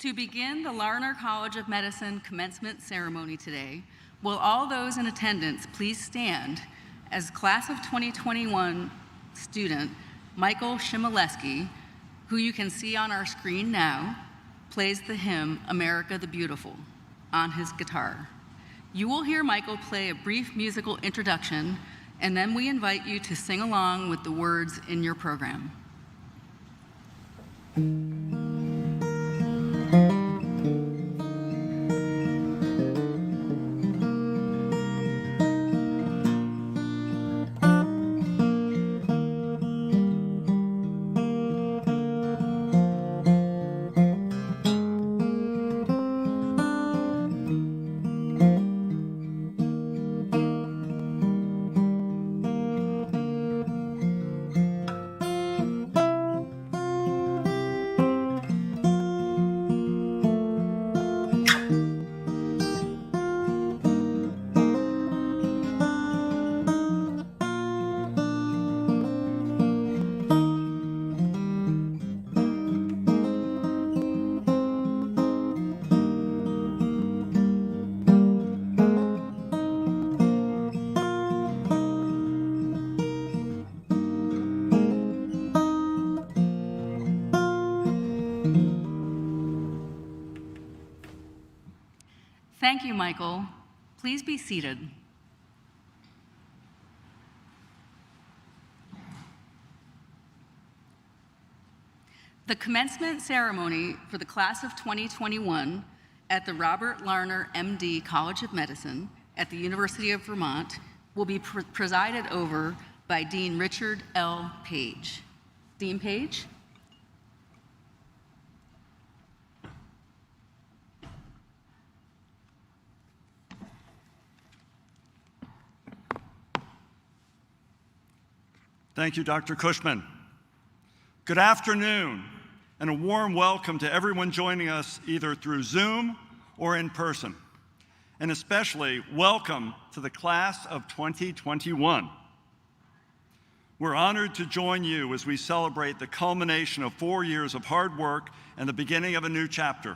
To begin the Larner College of Medicine commencement ceremony today, will all those in attendance please stand as Class of 2021 student Michael Shimoleski, who you can see on our screen now, plays the hymn America the Beautiful on his guitar. You will hear Michael play a brief musical introduction, and then we invite you to sing along with the words in your program. Thank you, Michael. Please be seated. The commencement ceremony for the class of 2021 at the Robert Larner, MD College of Medicine at the University of Vermont will be presided over by Dean Richard L. Page. Dean Page? Thank you, Dr. Cushman. Good afternoon, and a warm welcome to everyone joining us either through Zoom or in person. And especially welcome to the class of 2021. We're honored to join you as we celebrate the culmination of 4 years of hard work and the beginning of a new chapter.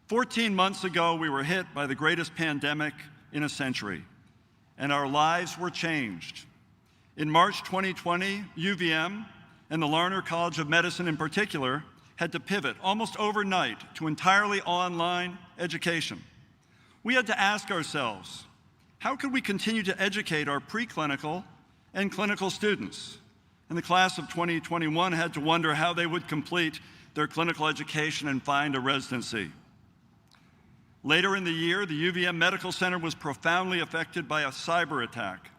14 months ago, we were hit by the greatest pandemic in a century, and our lives were changed. In March 2020, UVM, and the Larner College of Medicine in particular, had to pivot almost overnight to entirely online education. We had to ask ourselves, how could we continue to educate our preclinical and clinical students? And the class of 2021 had to wonder how they would complete their clinical education and find a residency. Later in the year, the UVM Medical Center was profoundly affected by a cyber attack.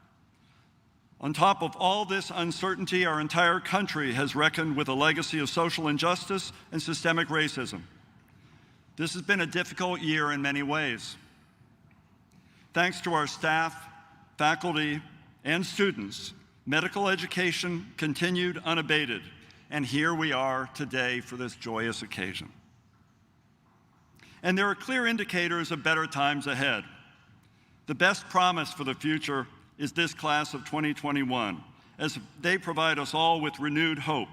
On top of all this uncertainty, our entire country has reckoned with a legacy of social injustice and systemic racism. This has been a difficult year in many ways. Thanks to our staff, faculty, and students, medical education continued unabated, and here we are today for this joyous occasion. And there are clear indicators of better times ahead. The best promise for the future is this class of 2021, as they provide us all with renewed hope.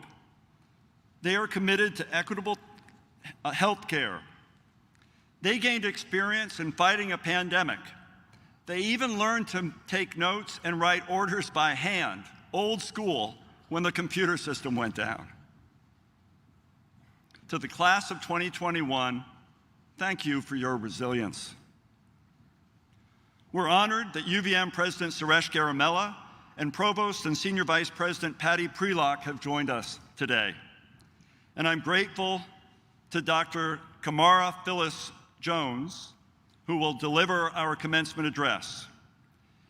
They are committed to equitable health care. They gained experience in fighting a pandemic. They even learned to take notes and write orders by hand, old school, when the computer system went down. To the class of 2021, thank you for your resilience. We're honored that UVM President Suresh Garamella and Provost and Senior Vice President Patty Prelock have joined us today. And I'm grateful to Dr. Kamara Phyllis Jones, who will deliver our commencement address.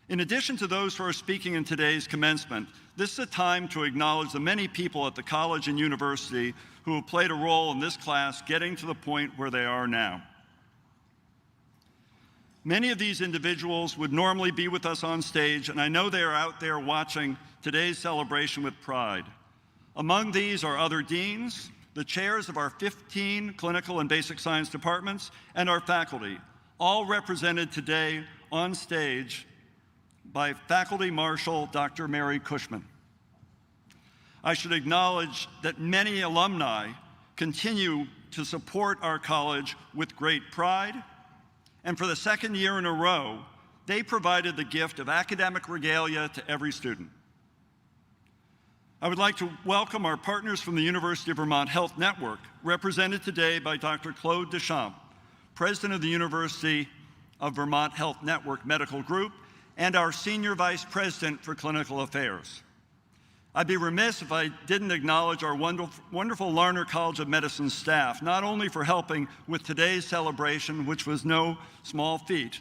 In addition to those who are speaking in today's commencement, this is a time to acknowledge the many people at the college and university who have played a role in this class getting to the point where they are now. Many of these individuals would normally be with us on stage, and I know they are out there watching today's celebration with pride. Among these are other deans, the chairs of our 15 clinical and basic science departments, and our faculty, all represented today on stage by Faculty Marshal Dr. Mary Cushman. I should acknowledge that many alumni continue to support our college with great pride, and for the second year in a row, they provided the gift of academic regalia to every student. I would like to welcome our partners from the University of Vermont Health Network, represented today by Dr. Claude Deschamps, President of the University of Vermont Health Network Medical Group, and our Senior Vice President for Clinical Affairs. I'd be remiss if I didn't acknowledge our wonderful Larner College of Medicine staff, not only for helping with today's celebration, which was no small feat,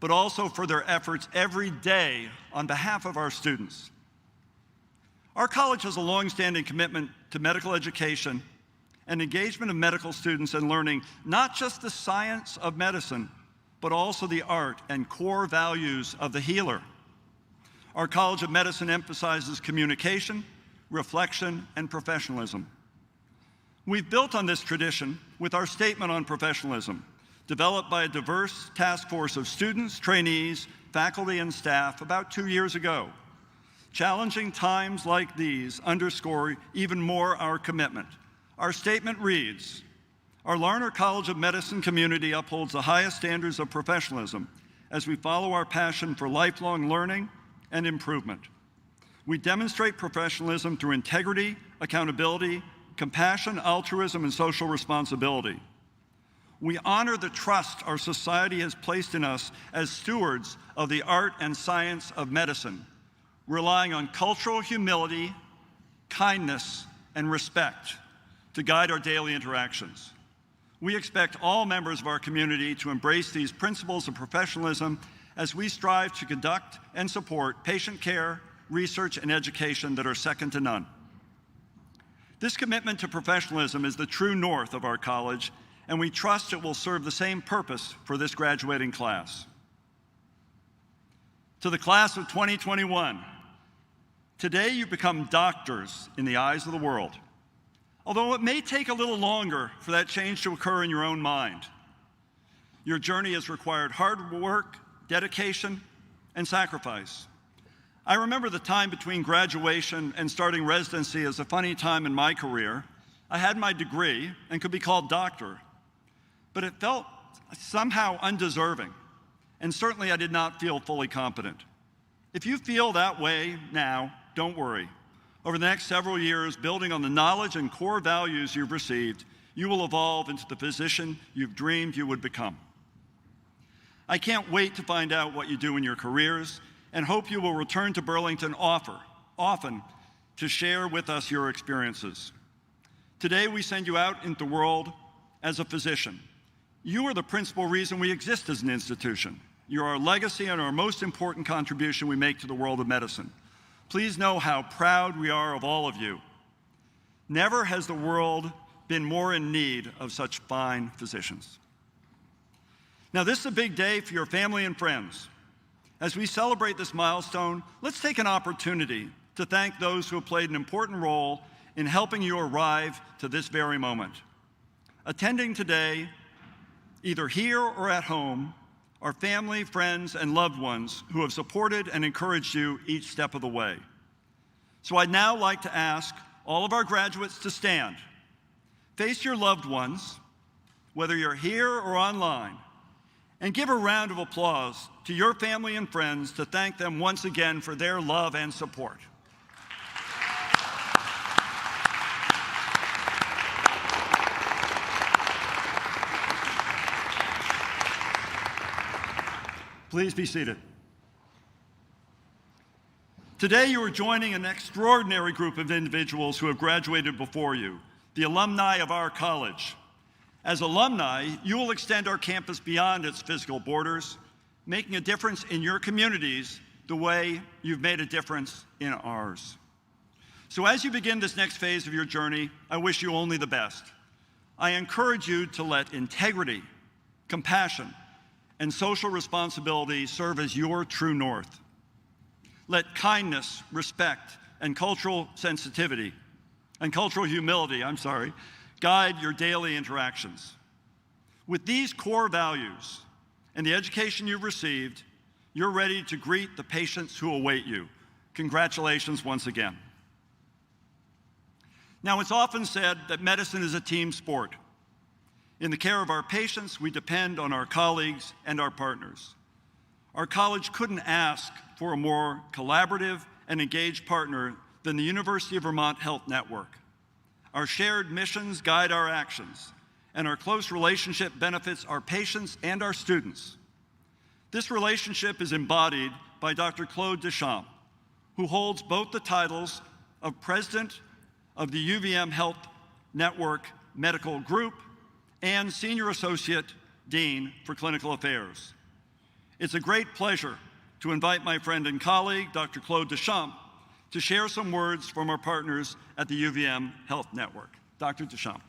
but also for their efforts every day on behalf of our students. Our college has a long-standing commitment to medical education and engagement of medical students in learning not just the science of medicine, but also the art and core values of the healer. Our College of Medicine emphasizes communication, reflection, and professionalism. We've built on this tradition with our statement on professionalism, developed by a diverse task force of students, trainees, faculty, and staff about 2 years ago. Challenging times like these underscore even more our commitment. Our statement reads, "Our Larner College of Medicine community upholds the highest standards of professionalism as we follow our passion for lifelong learning and improvement. We demonstrate professionalism through integrity, accountability, compassion, altruism, and social responsibility. We honor the trust our society has placed in us as stewards of the art and science of medicine, relying on cultural humility, kindness, and respect to guide our daily interactions. We expect all members of our community to embrace these principles of professionalism as we strive to conduct and support patient care, research, and education that are second to none." This commitment to professionalism is the true north of our college, and we trust it will serve the same purpose for this graduating class. To the class of 2021, today you become doctors in the eyes of the world, although it may take a little longer for that change to occur in your own mind. Your journey has required hard work, dedication, and sacrifice. I remember the time between graduation and starting residency as a funny time in my career. I had my degree and could be called doctor, but it felt somehow undeserving, and certainly I did not feel fully competent. If you feel that way now, don't worry. Over the next several years, building on the knowledge and core values you've received, you will evolve into the physician you've dreamed you would become. I can't wait to find out what you do in your careers and hope you will return to Burlington often to share with us your experiences. Today, we send you out into the world as a physician. You are the principal reason we exist as an institution. You're our legacy and our most important contribution we make to the world of medicine. Please know how proud we are of all of you. Never has the world been more in need of such fine physicians. Now, this is a big day for your family and friends. As we celebrate this milestone, let's take an opportunity to thank those who have played an important role in helping you arrive to this very moment. Attending today, either here or at home, are family, friends, and loved ones who have supported and encouraged you each step of the way. So I'd now like to ask all of our graduates to stand. Face your loved ones, whether you're here or online, and give a round of applause to your family and friends to thank them once again for their love and support. Please be seated. Today you are joining an extraordinary group of individuals who have graduated before you, the alumni of our college. As alumni, you will extend our campus beyond its physical borders, making a difference in your communities the way you've made a difference in ours. So as you begin this next phase of your journey, I wish you only the best. I encourage you to let integrity, compassion, and social responsibility serve as your true north. Let kindness, respect, and cultural humility, guide your daily interactions. With these core values and the education you've received, you're ready to greet the patients who await you. Congratulations once again. Now, it's often said that medicine is a team sport. In the care of our patients, we depend on our colleagues and our partners. Our college couldn't ask for a more collaborative and engaged partner than the University of Vermont Health Network. Our shared missions guide our actions, and our close relationship benefits our patients and our students. This relationship is embodied by Dr. Claude Deschamps, who holds both the titles of President of the UVM Health Network Medical Group and Senior Associate Dean for Clinical Affairs. It's a great pleasure to invite my friend and colleague, Dr. Claude Deschamps, to share some words from our partners at the UVM Health Network. Dr. Deschamps.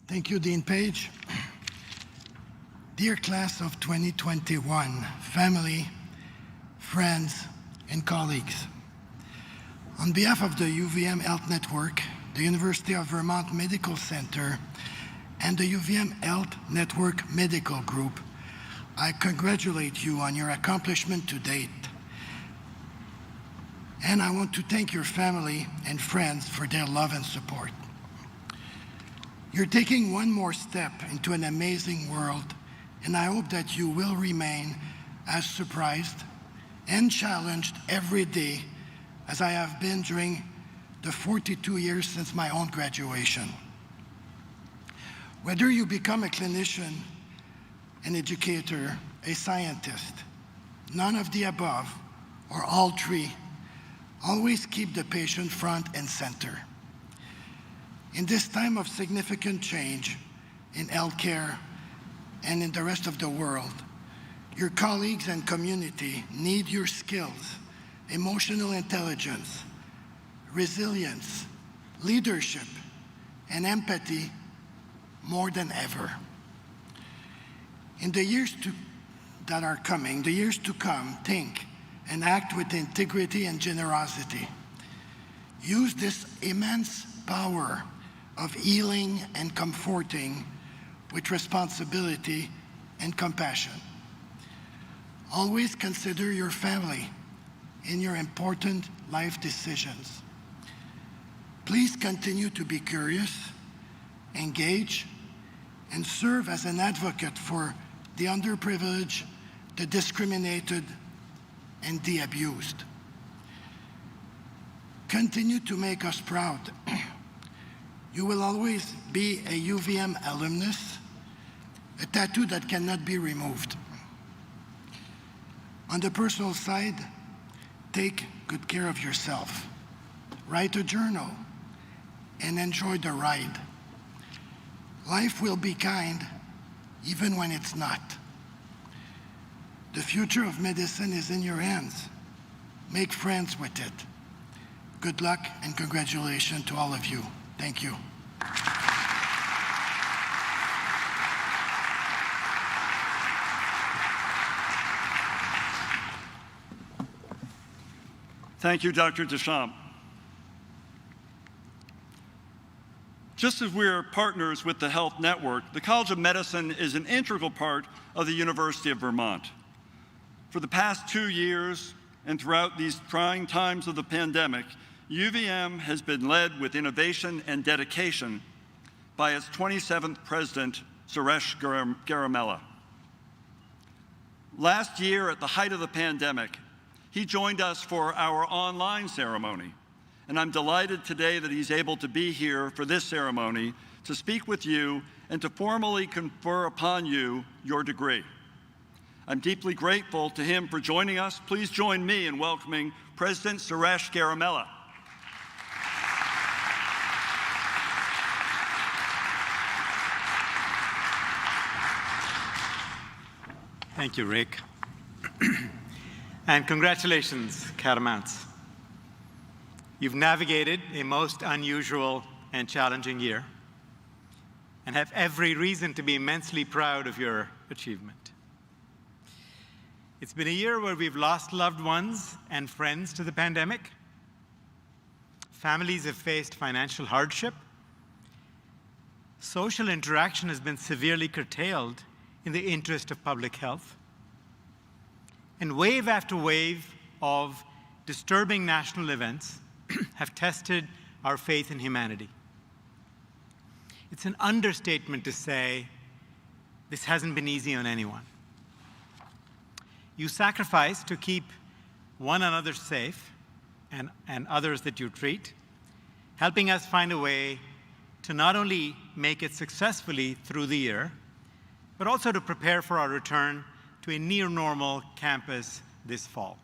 Thank you, Dean Page. Dear class of 2021, family, friends, and colleagues, on behalf of the UVM Health Network, the University of Vermont Medical Center, and the UVM Health Network Medical Group, I congratulate you on your accomplishment to date. And I want to thank your family and friends for their love and support. You're taking one more step into an amazing world, and I hope that you will remain as surprised and challenged every day as I have been during the 42 years since my own graduation. Whether you become a clinician, an educator, a scientist, none of the above, or all three, always keep the patient front and center. In this time of significant change in healthcare and in the rest of the world, your colleagues and community need your skills, emotional intelligence, resilience, leadership, and empathy more than ever. In the years that are coming, the years to come, think and act with integrity and generosity. Use this immense power of healing and comforting with responsibility and compassion. Always consider your family in your important life decisions. Please continue to be curious, engage, and serve as an advocate for the underprivileged, the discriminated, and the abused. Continue to make us proud. You will always be a UVM alumnus, a tattoo that cannot be removed. On the personal side, take good care of yourself. Write a journal and enjoy the ride. Life will be kind even when it's not. The future of medicine is in your hands. Make friends with it. Good luck and congratulations to all of you. Thank you. Thank you, Dr. Deschamps. Just as we are partners with the Health Network, the College of Medicine is an integral part of the University of Vermont. For the past 2 years and throughout these trying times of the pandemic, UVM has been led with innovation and dedication by its 27th president, Suresh Garamella. Last year, at the height of the pandemic, he joined us for our online ceremony, and I'm delighted today that he's able to be here for this ceremony to speak with you and to formally confer upon you your degree. I'm deeply grateful to him for joining us. Please join me in welcoming President Suresh Garamella. Thank you, Rick. And congratulations, Catamounts. You've navigated a most unusual and challenging year and have every reason to be immensely proud of your achievement. It's been a year where we've lost loved ones and friends to the pandemic. Families have faced financial hardship. Social interaction has been severely curtailed in the interest of public health. And wave after wave of disturbing national events have tested our faith in humanity. It's an understatement to say this hasn't been easy on anyone. You sacrifice to keep one another safe and others that you treat, helping us find a way to not only make it successfully through the year, but also to prepare for our return to a near-normal campus this fall.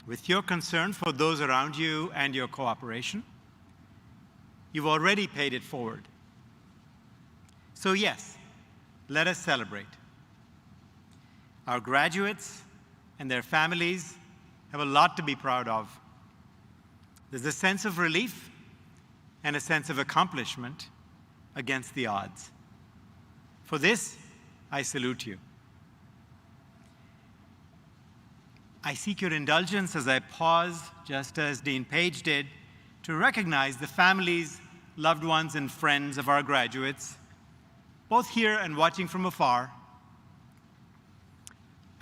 With your concern for those around you and your cooperation, you've already paid it forward. So yes, let us celebrate. Our graduates and their families have a lot to be proud of. There's a sense of relief and a sense of accomplishment against the odds. For this, I salute you. I seek your indulgence as I pause, just as Dean Page did, to recognize the families, loved ones, and friends of our graduates, both here and watching from afar.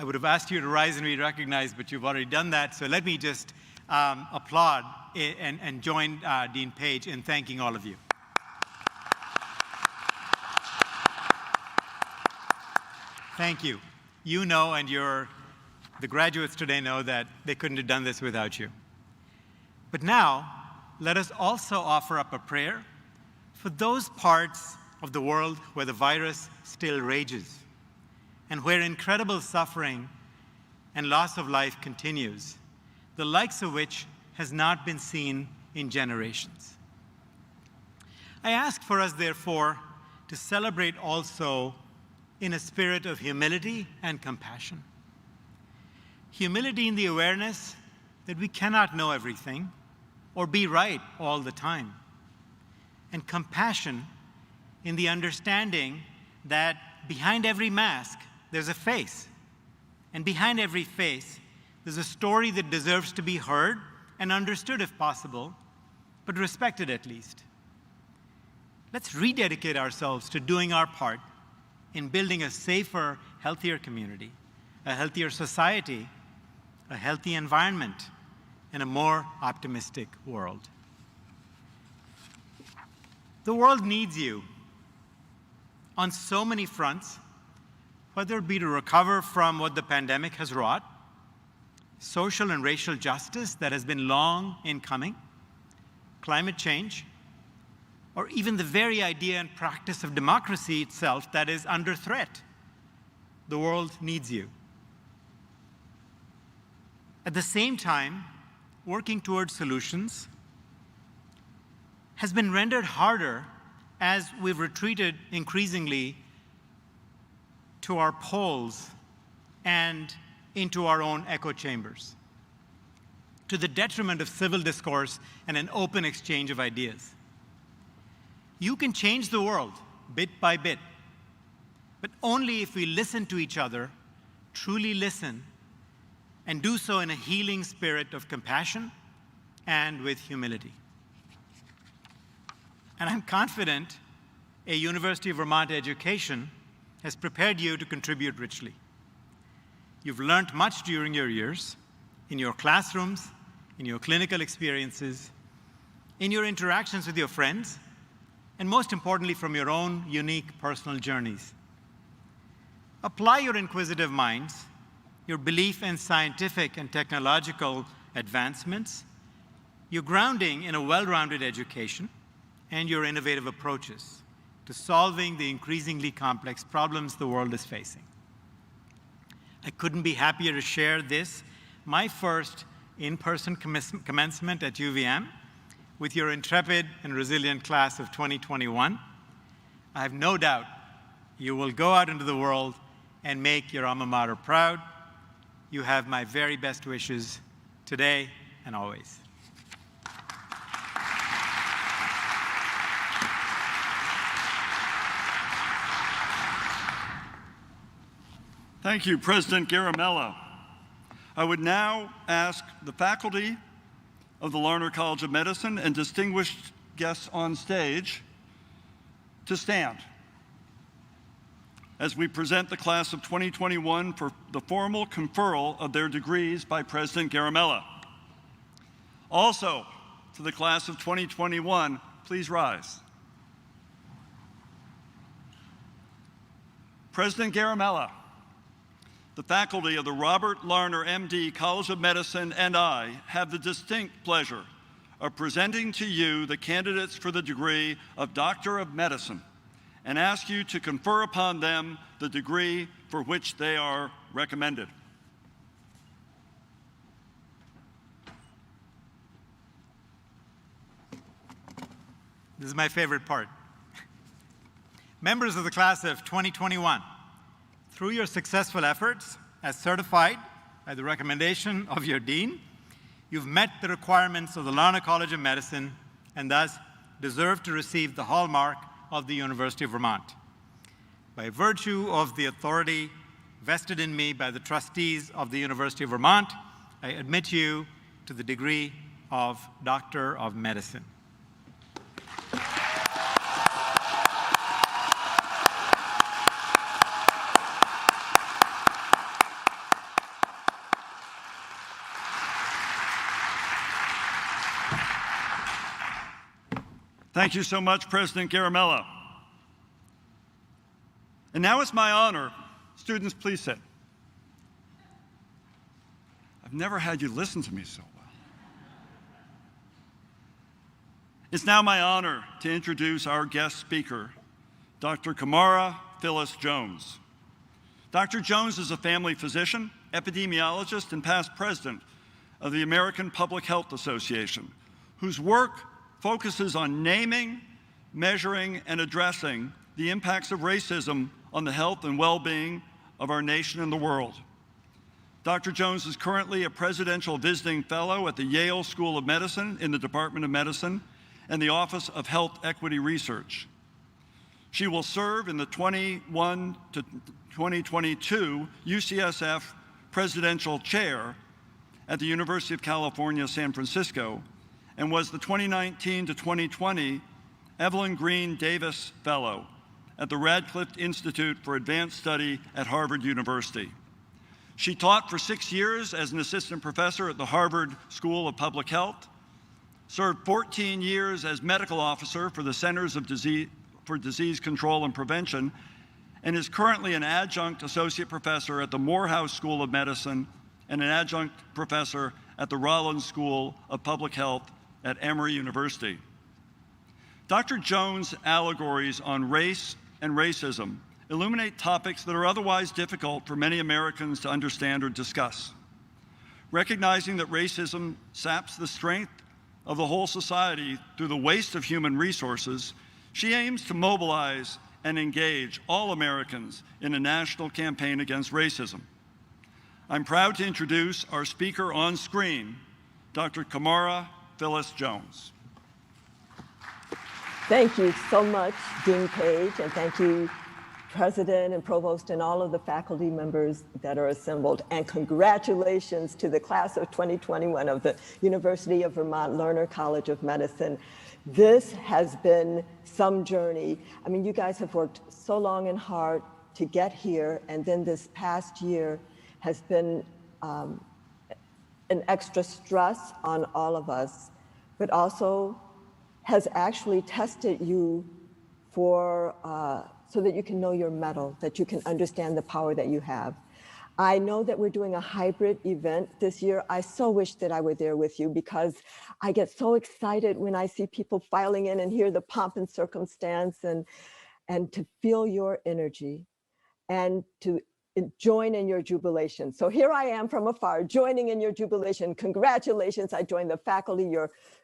I would have asked you to rise and be recognized, but you've already done that, so let me just applaud and join Dean Page in thanking all of you. Thank you. You know, and the graduates today know that they couldn't have done this without you. But now, let us also offer up a prayer for those parts of the world where the virus still rages and where incredible suffering and loss of life continues, the likes of which has not been seen in generations. I ask for us, therefore, to celebrate also in a spirit of humility and compassion. Humility in the awareness that we cannot know everything or be right all the time. And compassion in the understanding that behind every mask, there's a face. And behind every face, there's a story that deserves to be heard and understood if possible, but respected at least. Let's rededicate ourselves to doing our part in building a safer, healthier community, a healthier society, a healthy environment, and a more optimistic world. The world needs you on so many fronts, whether it be to recover from what the pandemic has wrought, social and racial justice that has been long in coming, climate change, or even the very idea and practice of democracy itself that is under threat. The world needs you. At the same time, working towards solutions has been rendered harder as we've retreated increasingly to our poles and into our own echo chambers, to the detriment of civil discourse and an open exchange of ideas. You can change the world bit by bit, but only if we listen to each other, truly listen, and do so in a healing spirit of compassion and with humility. And I'm confident a University of Vermont education has prepared you to contribute richly. You've learned much during your years, in your classrooms, in your clinical experiences, in your interactions with your friends, and most importantly, from your own unique personal journeys. Apply your inquisitive minds, your belief in scientific and technological advancements, your grounding in a well-rounded education, and your innovative approaches to solving the increasingly complex problems the world is facing. I couldn't be happier to share this, my first in-person commencement at UVM, with your intrepid and resilient class of 2021. I have no doubt you will go out into the world and make your alma mater proud. You have my very best wishes today and always. Thank you, President Garamella. I would now ask the faculty of the Larner College of Medicine and distinguished guests on stage to stand as we present the class of 2021 for the formal conferral of their degrees by President Garamella. Also, to the class of 2021, please rise. President Garamella, the faculty of the Robert Larner, MD, College of Medicine, and I have the distinct pleasure of presenting to you the candidates for the degree of Doctor of Medicine and ask you to confer upon them the degree for which they are recommended. This is my favorite part. Members of the class of 2021, through your successful efforts, as certified by the recommendation of your dean, you've met the requirements of the Larner College of Medicine and thus deserve to receive the hallmark of the University of Vermont. By virtue of the authority vested in me by the trustees of the University of Vermont, I admit you to the degree of Doctor of Medicine. Thank you so much, President Garamella. And now it's my honor. Students, please sit. I've never had you listen to me so well. It's now my honor to introduce our guest speaker, Dr. Kamara Phyllis Jones. Dr. Jones is a family physician, epidemiologist, and past president of the American Public Health Association, whose work focuses on naming, measuring, and addressing the impacts of racism on the health and well-being of our nation and the world. Dr. Jones is currently a presidential visiting fellow at the Yale School of Medicine in the Department of Medicine and the Office of Health Equity Research. She will serve in the 21 to 2022 UCSF Presidential Chair at the University of California, San Francisco, and was the 2019 to 2020 Evelyn Green Davis Fellow at the Radcliffe Institute for Advanced Study at Harvard University. She taught for 6 years as an assistant professor at the Harvard School of Public Health, served 14 years as medical officer for the Centers for Disease Control and Prevention, and is currently an adjunct associate professor at the Morehouse School of Medicine and an adjunct professor at the Rollins School of Public Health at Emory University. Dr. Jones' allegories on race and racism illuminate topics that are otherwise difficult for many Americans to understand or discuss. Recognizing that racism saps the strength of the whole society through the waste of human resources, she aims to mobilize and engage all Americans in a national campaign against racism. I'm proud to introduce our speaker on screen, Dr. Kamara Phyllis Jones. Thank you so much, Dean Page, and thank you, President and Provost and all of the faculty members that are assembled. And congratulations to the class of 2021 of the University of Vermont Larner College of Medicine. This has been some journey. I mean, you guys have worked so long and hard to get here, and then this past year has been an extra stress on all of us, but also has actually tested you for so that you can know your mettle, that you can understand the power that you have. I know that we're doing a hybrid event this year. I so wish that I were there with you because I get so excited when I see people filing in and hear the pomp and circumstance and to feel your energy and to join in your jubilation. So here I am from afar, joining in your jubilation. Congratulations, I joined the faculty,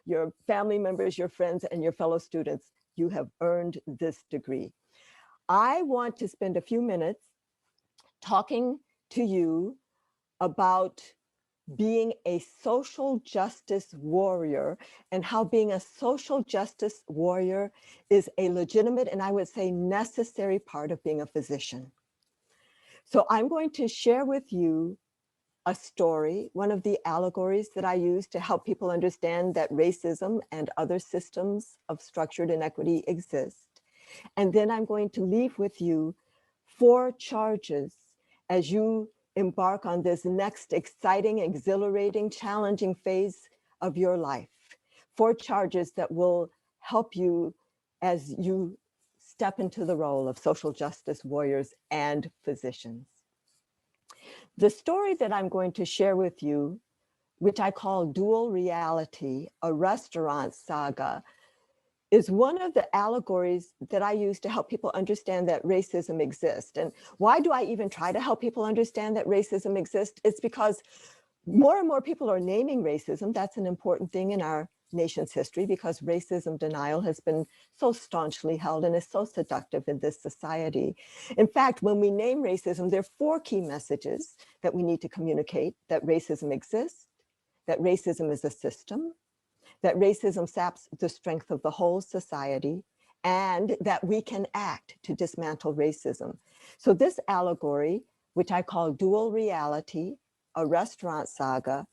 your family members, your friends, and your fellow students. You have earned this degree. I want to spend a few minutes talking to you about being a social justice warrior and how being a social justice warrior is a legitimate and I would say necessary part of being a physician. So I'm going to share with you a story, one of the allegories that I use to help people understand that racism and other systems of structured inequity exist. And then I'm going to leave with you 4 charges as you embark on this next exciting, exhilarating, challenging phase of your life. 4 charges that will help you as you step into the role of social justice warriors and physicians. The story that I'm going to share with you, which I call Dual Reality, a restaurant saga, is one of the allegories that I use to help people understand that racism exists. And why do I even try to help people understand that racism exists? It's because more and more people are naming racism. That's an important thing in our nation's history, because racism denial has been so staunchly held and is so seductive in this society. In fact, when we name racism, there are 4 key messages that we need to communicate: that racism exists, that racism is a system, that racism saps the strength of the whole society, and that we can act to dismantle racism. So this allegory, which I call Dual Reality, a restaurant saga,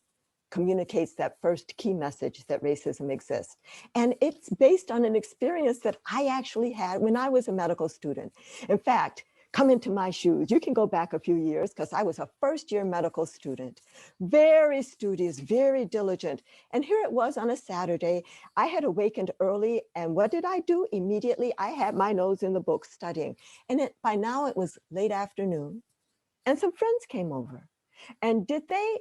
communicates that first key message, that racism exists. And it's based on an experience that I actually had when I was a medical student. In fact, come into my shoes. You can go back a few years, because I was a first-year medical student, very studious, very diligent. And here it was on a Saturday. I had awakened early, and what did I do? Immediately, I had my nose in the book studying. And by now it was late afternoon, and some friends came over. And did they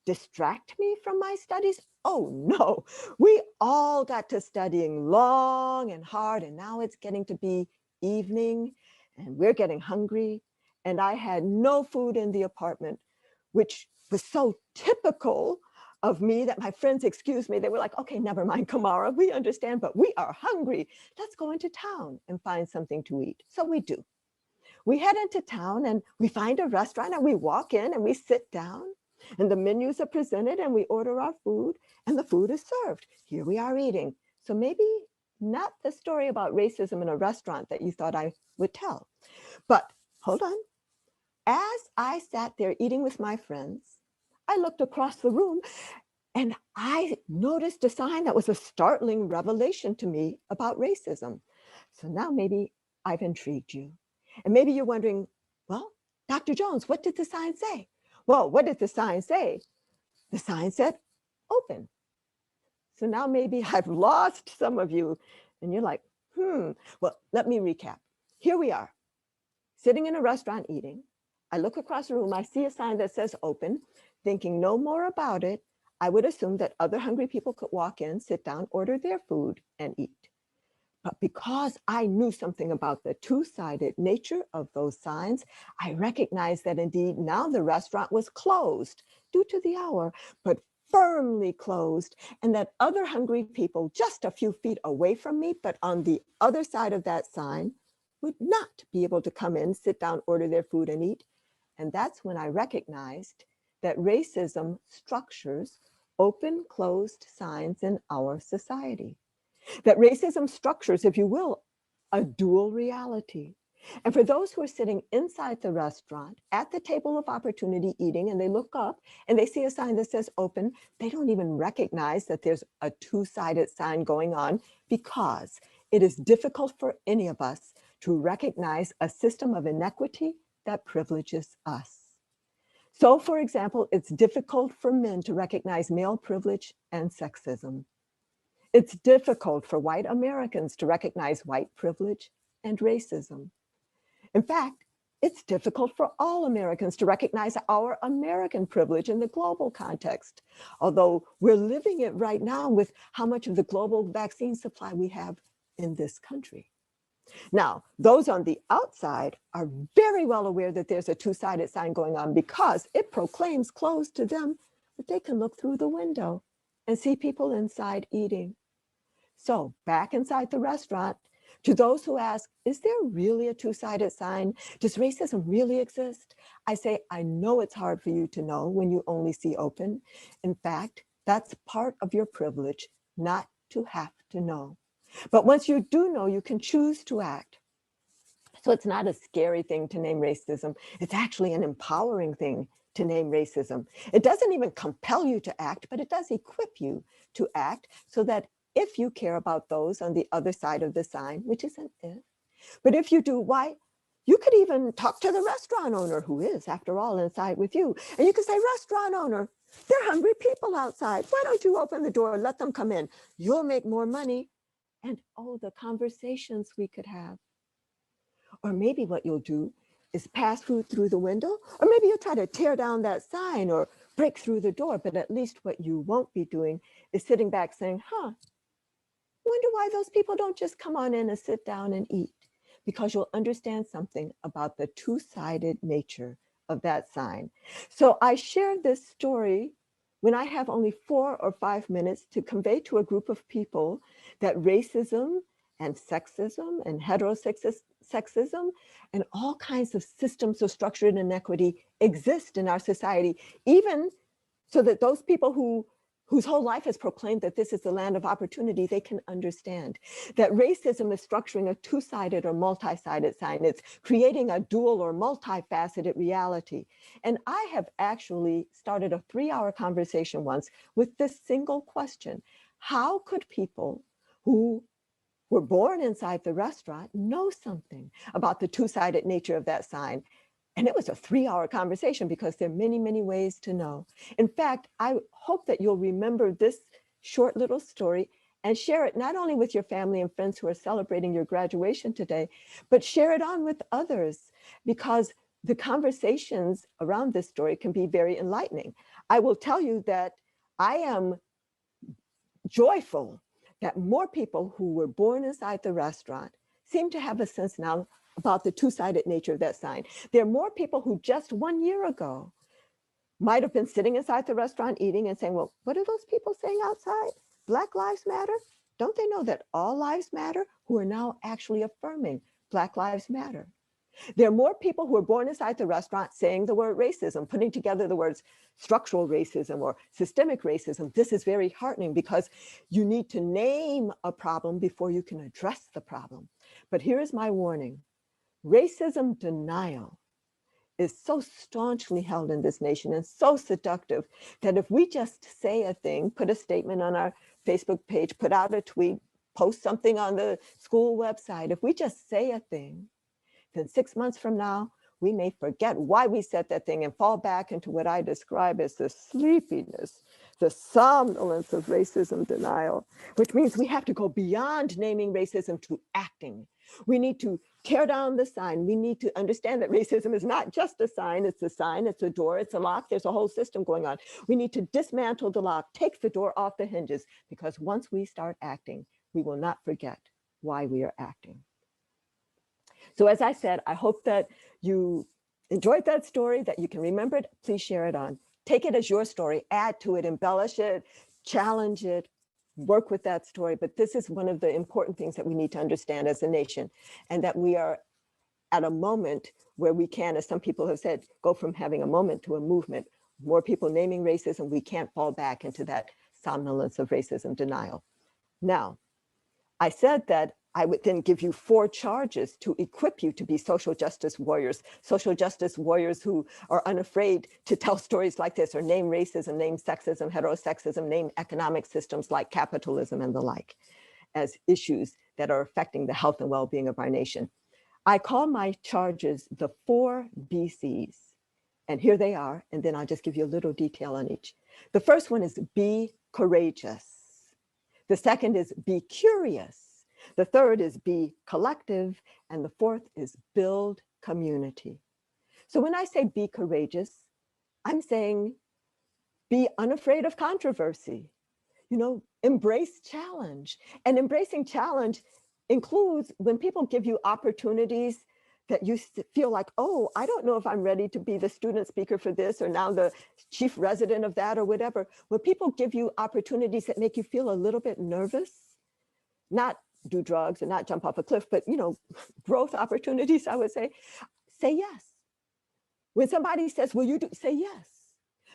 distract me from my studies? Oh no, we all got to studying long and hard, and now it's getting to be evening, and we're getting hungry, and I had no food in the apartment, which was so typical of me that my friends excused me. They were like, okay, never mind, Kamara, we understand, but we are hungry. Let's go into town and find something to eat. So we do. We head into town and we find a restaurant, and we walk in and we sit down, and the menus are presented, and we order our food, and the food is served. Here we are eating. So maybe not the story about racism in a restaurant that you thought I would tell. But hold on. As I sat there eating with my friends, I looked across the room, and I noticed a sign that was a startling revelation to me about racism. So now maybe I've intrigued you. And maybe you're wondering, well, Dr. Jones, what did the sign say? Well, what did the sign say? The sign said, open. So now maybe I've lost some of you, and you're like, Well, let me recap. Here we are, sitting in a restaurant eating. I look across the room, I see a sign that says open. Thinking no more about it, I would assume that other hungry people could walk in, sit down, order their food, and eat. But because I knew something about the two-sided nature of those signs, I recognized that indeed now the restaurant was closed due to the hour, but firmly closed, and that other hungry people just a few feet away from me, but on the other side of that sign, would not be able to come in, sit down, order their food, and eat. And that's when I recognized that racism structures open, closed signs in our society. That racism structures, if you will, a dual reality. And for those who are sitting inside the restaurant at the table of opportunity eating, and they look up and they see a sign that says open, they don't even recognize that there's a two-sided sign going on, because it is difficult for any of us to recognize a system of inequity that privileges us. So, for example, it's difficult for men to recognize male privilege and sexism. It's difficult for white Americans to recognize white privilege and racism. In fact, it's difficult for all Americans to recognize our American privilege in the global context, although we're living it right now with how much of the global vaccine supply we have in this country. Now, those on the outside are very well aware that there's a two-sided sign going on, because it proclaims closed to them, but they can look through the window and see people inside eating. So back inside the restaurant, to those who ask, is there really a two-sided sign? Does racism really exist? I say, I know it's hard for you to know when you only see open. In fact, that's part of your privilege, not to have to know. But once you do know, you can choose to act. So it's not a scary thing to name racism. It's actually an empowering thing to name racism. It doesn't even compel you to act, but it does equip you to act, so that if you care about those on the other side of the sign, which is an if, but if you do, why, You could even talk to the restaurant owner, who is, after all, inside with you. And you could say, restaurant owner, there are hungry people outside. Why don't you open the door and let them come in? You'll make more money. And oh, the conversations we could have. Or maybe what you'll do is pass food through the window, or maybe you'll try to tear down that sign or break through the door. But at least what you won't be doing is sitting back saying, wonder why those people don't just come on in and sit down and eat. Because you'll understand something about the two-sided nature of that sign. So I shared this story when I have only 4 or 5 minutes to convey to a group of people that racism and sexism and heterosexism and all kinds of systems of structured inequity exist in our society, even so that those people whose whole life has proclaimed that this is the land of opportunity, they can understand that racism is structuring a two-sided or multi-sided sign. It's creating a dual or multifaceted reality. And I have actually started a 3-hour conversation once with this single question. How could people who were born inside the restaurant know something about the two-sided nature of that sign? And it was a 3-hour conversation because there are many, many ways to know. In fact, I hope that you'll remember this short little story and share it not only with your family and friends who are celebrating your graduation today, but share it on with others, because the conversations around this story can be very enlightening. I will tell you that I am joyful that more people who were born inside the restaurant seem to have a sense now about the two-sided nature of that sign. There are more people who just 1 year ago might have been sitting inside the restaurant eating and saying, well, what are those people saying outside? Black lives matter? Don't they know that all lives matter? Who are now actually affirming Black lives matter. There are more people who are born inside the restaurant saying the word racism, putting together the words structural racism or systemic racism. This is very heartening because you need to name a problem before you can address the problem. But here is my warning. Racism denial is so staunchly held in this nation and so seductive that if we just say a thing, put a statement on our Facebook page, put out a tweet, post something on the school website, if we just say a thing, then 6 months from now, we may forget why we said that thing and fall back into what I describe as the sleepiness, the somnolence of racism denial, which means we have to go beyond naming racism to acting. We need to tear down the sign. We need to understand that racism is not just a sign, it's a door, it's a lock, there's a whole system going on. We need to dismantle the lock, take the door off the hinges, because once we start acting, we will not forget why we are acting. So as I said, I hope that you enjoyed that story, that you can remember it. Please share it on. Take it as your story, add to it, embellish it, challenge it, work with that story. But this is one of the important things that we need to understand as a nation, and that we are at a moment where we can, as some people have said, go from having a moment to a movement. More people naming racism, we can't fall back into that somnolence of racism denial. Now, I said that I would then give you 4 charges to equip you to be social justice warriors who are unafraid to tell stories like this, or name racism, name sexism, heterosexism, name economic systems like capitalism and the like as issues that are affecting the health and well-being of our nation. I call my charges the 4 BCs, and here they are, and then I'll just give you a little detail on each. The first one is be courageous. The second is be curious. The third is be collective, and the fourth is build community. So when I say be courageous, I'm saying be unafraid of controversy, embrace challenge. And embracing challenge includes when people give you opportunities that you feel like, oh, I don't know if I'm ready to be the student speaker for this, or now the chief resident of that, or whatever. When people give you opportunities that make you feel a little bit nervous, not do drugs and not jump off a cliff, but growth opportunities, I would say yes. When somebody says, will you do, say yes,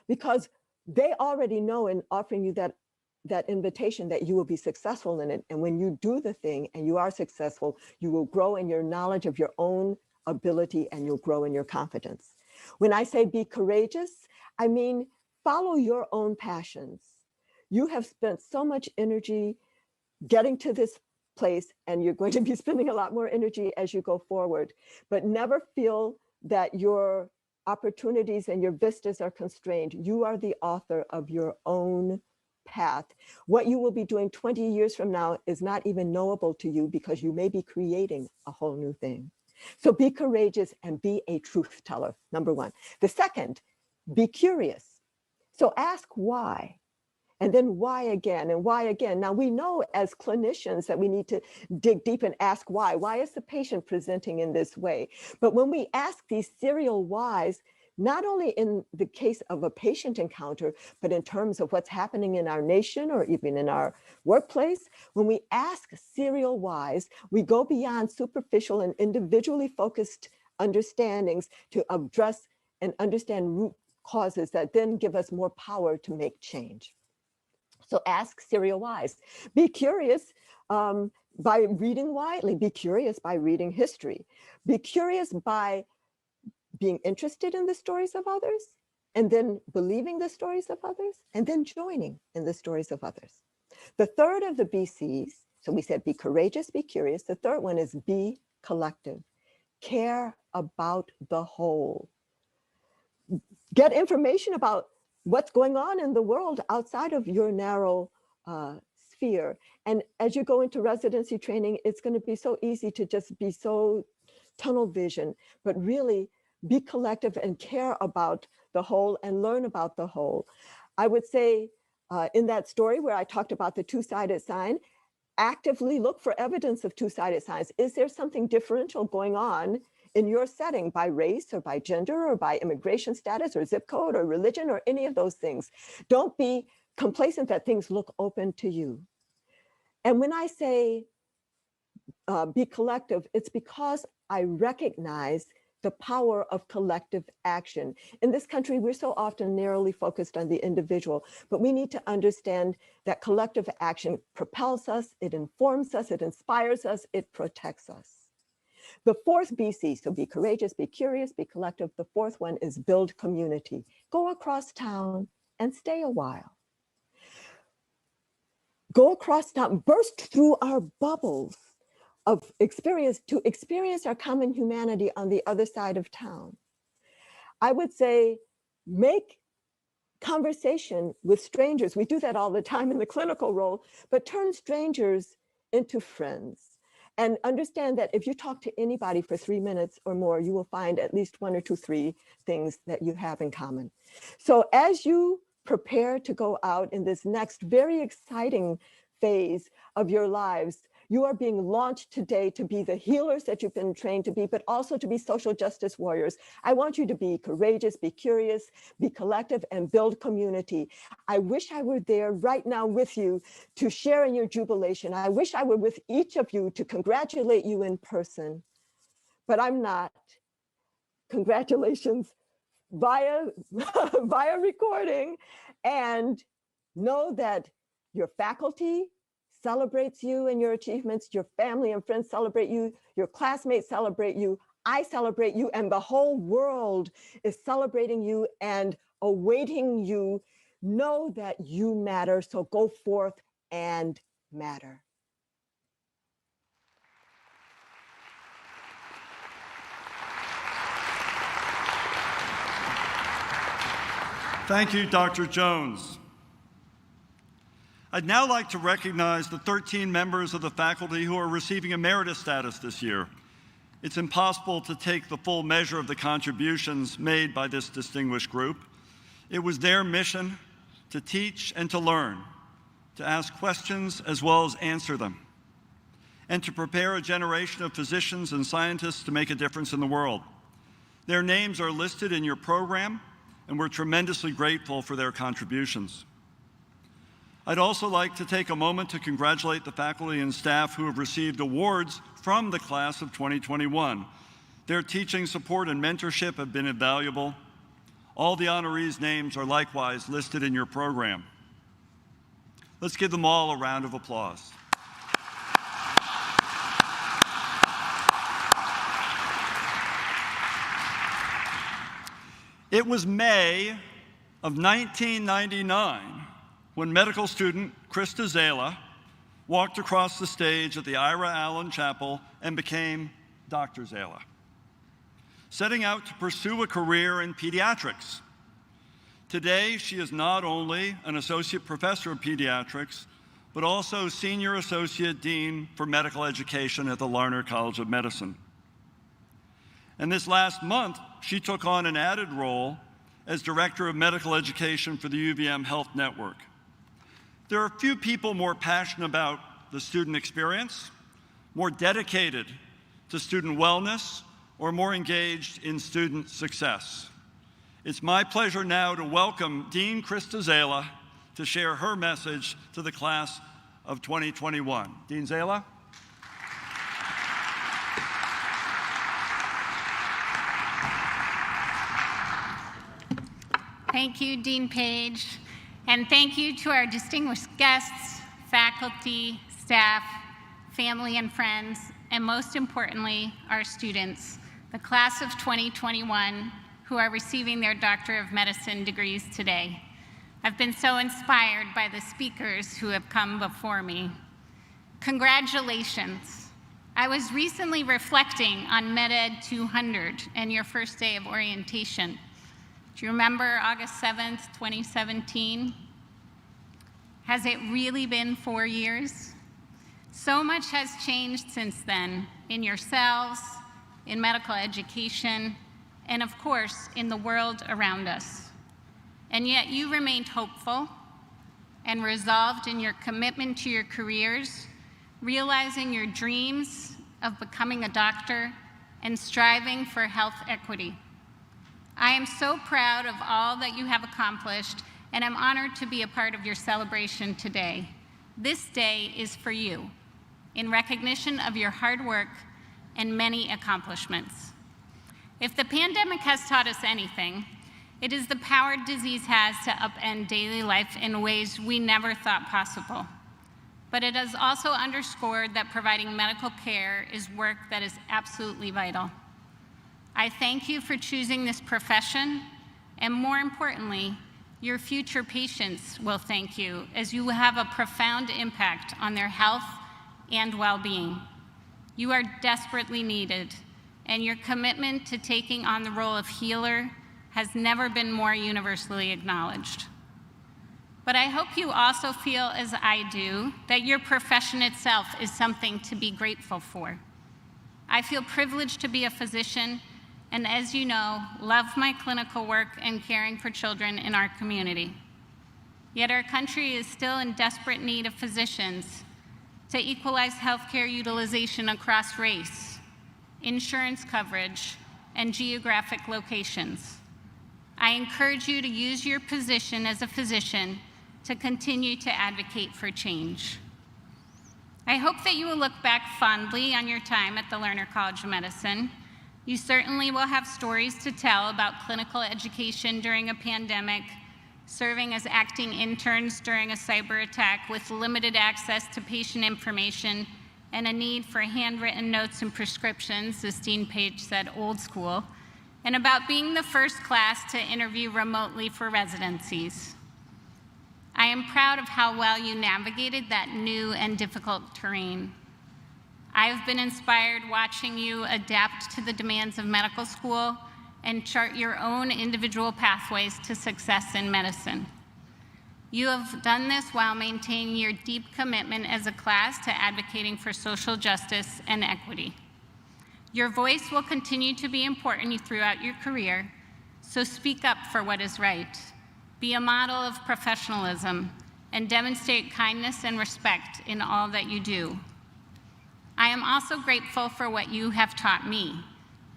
because they already know in offering you that invitation that you will be successful in it. And when you do the thing and you are successful, you will grow in your knowledge of your own ability, and you'll grow in your confidence. When I say be courageous, I mean follow your own passions. You have spent so much energy getting to this place, and you're going to be spending a lot more energy as you go forward. But never feel that your opportunities and your vistas are constrained. You are the author of your own path. What you will be doing 20 years from now is not even knowable to you because you may be creating a whole new thing. So be courageous and be a truth teller, number one. The second, be curious. So ask why, and then why again, and why again. Now we know as clinicians that we need to dig deep and ask why. Why is the patient presenting in this way? But when we ask these serial whys, not only in the case of a patient encounter, but in terms of what's happening in our nation or even in our workplace, when we ask serial whys, we go beyond superficial and individually focused understandings to address and understand root causes that then give us more power to make change. So ask serial whys. Be curious by reading widely. Be curious by reading history. Be curious by being interested in the stories of others, and then believing the stories of others, and then joining in the stories of others. The third of the BCs, so we said be courageous, be curious. The third one is be collective. Care about the whole. Get information about what's going on in the world outside of your narrow sphere. And as you go into residency training, it's going to be so easy to just be so tunnel vision, but really be collective and care about the whole and learn about the whole. I would say in that story where I talked about the two-sided sign, actively look for evidence of two-sided signs. Is there something differential going on in your setting by race or by gender or by immigration status or zip code or religion or any of those things? Don't be complacent that things look open to you. And when I say be collective, it's because I recognize the power of collective action. In this country, we're so often narrowly focused on the individual, but we need to understand that collective action propels us, it informs us, it inspires us, it protects us. The fourth BC, so be courageous, be curious, be collective. The fourth one is build community. Go across town and stay a while. Go across town, burst through our bubbles of experience to experience our common humanity on the other side of town. I would say make conversation with strangers. We do that all the time in the clinical role, but turn strangers into friends. And understand that if you talk to anybody for 3 minutes or more, you will find at least 1 or 2, 3 things that you have in common. So as you prepare to go out in this next very exciting phase of your lives, you are being launched today to be the healers that you've been trained to be, but also to be social justice warriors. I want you to be courageous, be curious, be collective, and build community. I wish I were there right now with you to share in your jubilation. I wish I were with each of you to congratulate you in person, but I'm not. Congratulations via recording, and know that your faculty celebrates you and your achievements, your family and friends celebrate you, your classmates celebrate you, I celebrate you, and the whole world is celebrating you and awaiting you. Know that you matter, so go forth and matter. Thank you, Dr. Jones. I'd now like to recognize the 13 members of the faculty who are receiving emeritus status this year. It's impossible to take the full measure of the contributions made by this distinguished group. It was their mission to teach and to learn, to ask questions as well as answer them, and to prepare a generation of physicians and scientists to make a difference in the world. Their names are listed in your program, and we're tremendously grateful for their contributions. I'd also like to take a moment to congratulate the faculty and staff who have received awards from the class of 2021. Their teaching support and mentorship have been invaluable. All the honorees' names are likewise listed in your program. Let's give them all a round of applause. It was May of 1999 when medical student Christa Zayla walked across the stage at the Ira Allen Chapel and became Dr. Zayla, setting out to pursue a career in pediatrics. Today, she is not only an associate professor of pediatrics, but also senior associate dean for medical education at the Larner College of Medicine. And this last month, she took on an added role as director of medical education for the UVM Health Network. There are few people more passionate about the student experience, more dedicated to student wellness, or more engaged in student success. It's my pleasure now to welcome Dean Christa Zayla to share her message to the class of 2021. Dean Zayla. Thank you, Dean Page, and thank you to our distinguished guests, faculty, staff, family and friends, and most importantly, our students, the class of 2021, who are receiving their Doctor of Medicine degrees today. I've been so inspired by the speakers who have come before me. Congratulations. I was recently reflecting on MedEd 200 and your first day of orientation. Do you remember August 7th, 2017? Has it really been 4 years? So much has changed since then in yourselves, in medical education, and of course, in the world around us. And yet you remained hopeful and resolved in your commitment to your careers, realizing your dreams of becoming a doctor and striving for health equity. I am so proud of all that you have accomplished, and I'm honored to be a part of your celebration today. This day is for you, in recognition of your hard work and many accomplishments. If the pandemic has taught us anything, it is the power disease has to upend daily life in ways we never thought possible. But it has also underscored that providing medical care is work that is absolutely vital. I thank you for choosing this profession, and more importantly, your future patients will thank you, as you will have a profound impact on their health and well-being. You are desperately needed, and your commitment to taking on the role of healer has never been more universally acknowledged. But I hope you also feel, as I do, that your profession itself is something to be grateful for. I feel privileged to be a physician, and as you know, love my clinical work and caring for children in our community. Yet our country is still in desperate need of physicians to equalize healthcare utilization across race, insurance coverage, and geographic locations. I encourage you to use your position as a physician to continue to advocate for change. I hope that you will look back fondly on your time at the Larner College of Medicine. You certainly will have stories to tell about clinical education during a pandemic, serving as acting interns during a cyber attack with limited access to patient information and a need for handwritten notes and prescriptions, as Dean Page said, old school, and about being the first class to interview remotely for residencies. I am proud of how well you navigated that new and difficult terrain. I have been inspired watching you adapt to the demands of medical school and chart your own individual pathways to success in medicine. You have done this while maintaining your deep commitment as a class to advocating for social justice and equity. Your voice will continue to be important throughout your career, so speak up for what is right. Be a model of professionalism and demonstrate kindness and respect in all that you do. I am also grateful for what you have taught me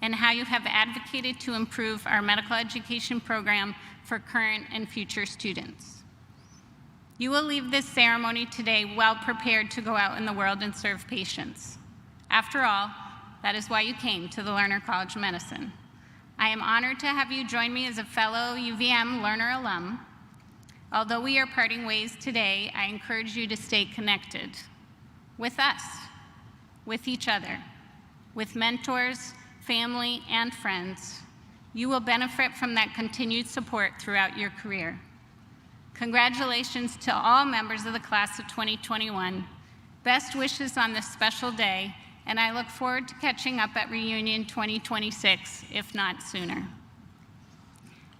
and how you have advocated to improve our medical education program for current and future students. You will leave this ceremony today well prepared to go out in the world and serve patients. After all, that is why you came to the Larner College of Medicine. I am honored to have you join me as a fellow UVM Larner alum. Although we are parting ways today, I encourage you to stay connected with us, with each other, with mentors, family, and friends. You will benefit from that continued support throughout your career. Congratulations to all members of the class of 2021. Best wishes on this special day, and I look forward to catching up at Reunion 2026, if not sooner.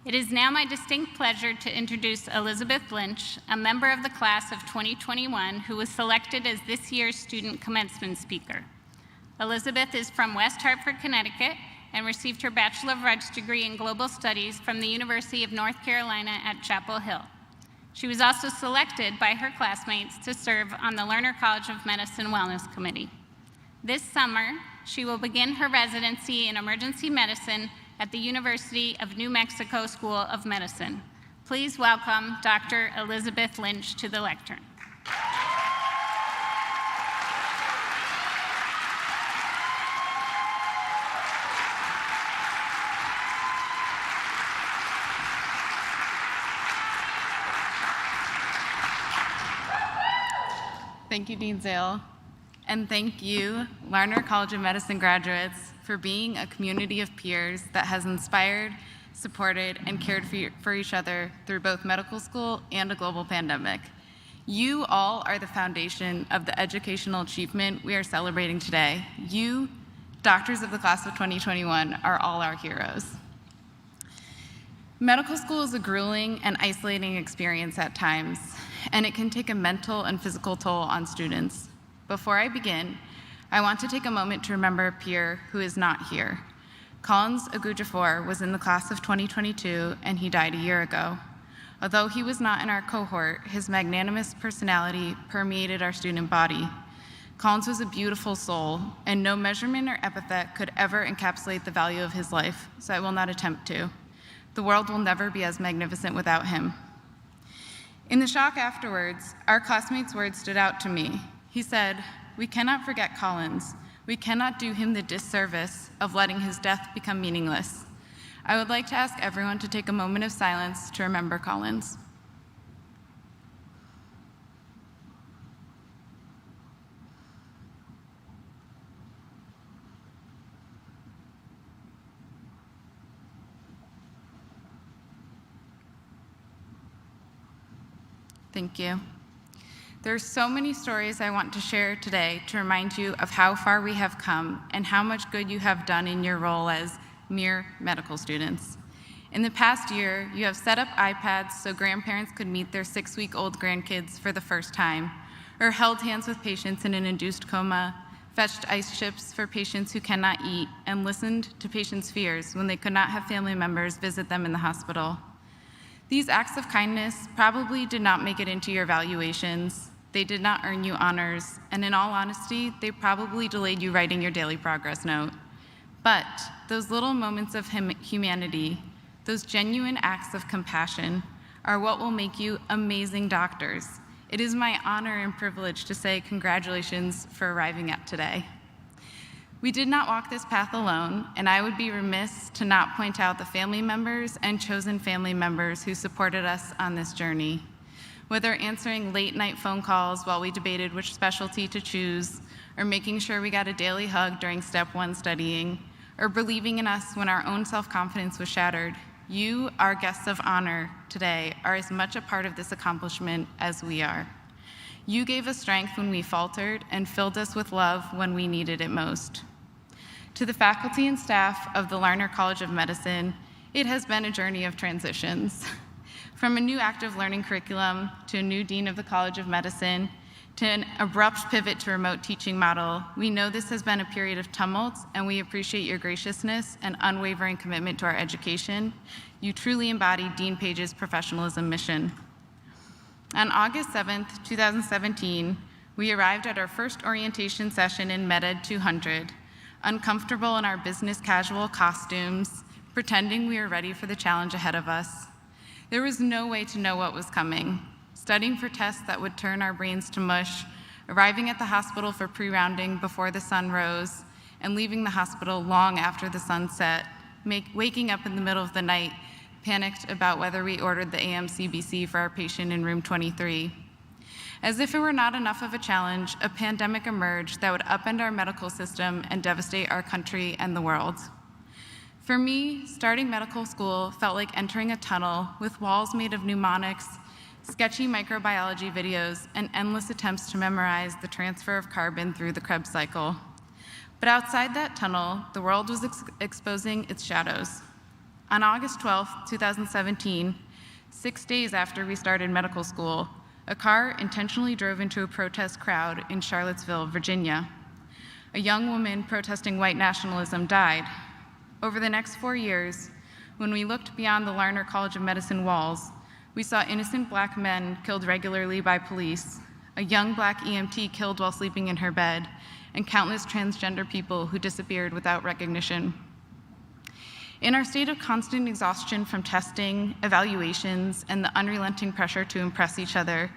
It is now my distinct pleasure to introduce Elizabeth Lynch, a member of the class of 2021 who was selected as this year's student commencement speaker. Elizabeth is from West Hartford, Connecticut, and received her Bachelor of Arts degree in Global Studies from the University of North Carolina at Chapel Hill. She was also selected by her classmates to serve on the Larner College of Medicine Wellness Committee. This summer, she will begin her residency in emergency medicine at the University of New Mexico School of Medicine. Please welcome Dr. Elizabeth Lynch to the lectern. Thank you, Dean Zayla. And thank you, Larner College of Medicine graduates, for being a community of peers that has inspired, supported, and cared for each other through both medical school and a global pandemic. You all are the foundation of the educational achievement we are celebrating today. You, doctors of the class of 2021, are all our heroes. Medical school is a grueling and isolating experience at times, and it can take a mental and physical toll on students. Before I begin, I want to take a moment to remember a peer who is not here. Collins Agujafor was in the class of 2022, and he died a year ago. Although he was not in our cohort, his magnanimous personality permeated our student body. Collins was a beautiful soul, and no measurement or epithet could ever encapsulate the value of his life, so I will not attempt to. The world will never be as magnificent without him. In the shock afterwards, our classmate's words stood out to me. He said, "We cannot forget Collins. We cannot do him the disservice of letting his death become meaningless." I would like to ask everyone to take a moment of silence to remember Collins. Thank you. There are so many stories I want to share today to remind you of how far we have come and how much good you have done in your role as mere medical students. In the past year, you have set up iPads so grandparents could meet their 6-week-old grandkids for the first time, or held hands with patients in an induced coma, fetched ice chips for patients who cannot eat, and listened to patients' fears when they could not have family members visit them in the hospital. These acts of kindness probably did not make it into your evaluations. They did not earn you honors, and in all honesty, they probably delayed you writing your daily progress note. But those little moments of humanity, those genuine acts of compassion, are what will make you amazing doctors. It is my honor and privilege to say congratulations for arriving at today. We did not walk this path alone, and I would be remiss to not point out the family members and chosen family members who supported us on this journey. Whether answering late-night phone calls while we debated which specialty to choose, or making sure we got a daily hug during Step 1 studying, or believing in us when our own self-confidence was shattered, you, our guests of honor today, are as much a part of this accomplishment as we are. You gave us strength when we faltered and filled us with love when we needed it most. To the faculty and staff of the Larner College of Medicine, it has been a journey of transitions. From a new active learning curriculum to a new dean of the College of Medicine to an abrupt pivot to remote teaching model, we know this has been a period of tumult, and we appreciate your graciousness and unwavering commitment to our education. You truly embody Dean Page's professionalism mission. On August 7th, 2017, we arrived at our first orientation session in MedEd 200, uncomfortable in our business casual costumes, pretending we were ready for the challenge ahead of us. There was no way to know what was coming. Studying for tests that would turn our brains to mush, arriving at the hospital for pre-rounding before the sun rose, and leaving the hospital long after the sun set, waking up in the middle of the night, panicked about whether we ordered the AM-CBC for our patient in room 23. As if it were not enough of a challenge, a pandemic emerged that would upend our medical system and devastate our country and the world. For me, starting medical school felt like entering a tunnel with walls made of pneumonics, sketchy microbiology videos, and endless attempts to memorize the transfer of carbon through the Krebs cycle. But outside that tunnel, the world was exposing its shadows. On August 12, 2017, 6 days after we started medical school, a car intentionally drove into a protest crowd in Charlottesville, Virginia. A young woman protesting white nationalism died. Over the next 4 years, when we looked beyond the Larner College of Medicine walls, we saw innocent Black men killed regularly by police, a young Black EMT killed while sleeping in her bed, and countless transgender people who disappeared without recognition. In our state of constant exhaustion from testing, evaluations, and the unrelenting pressure to impress each other,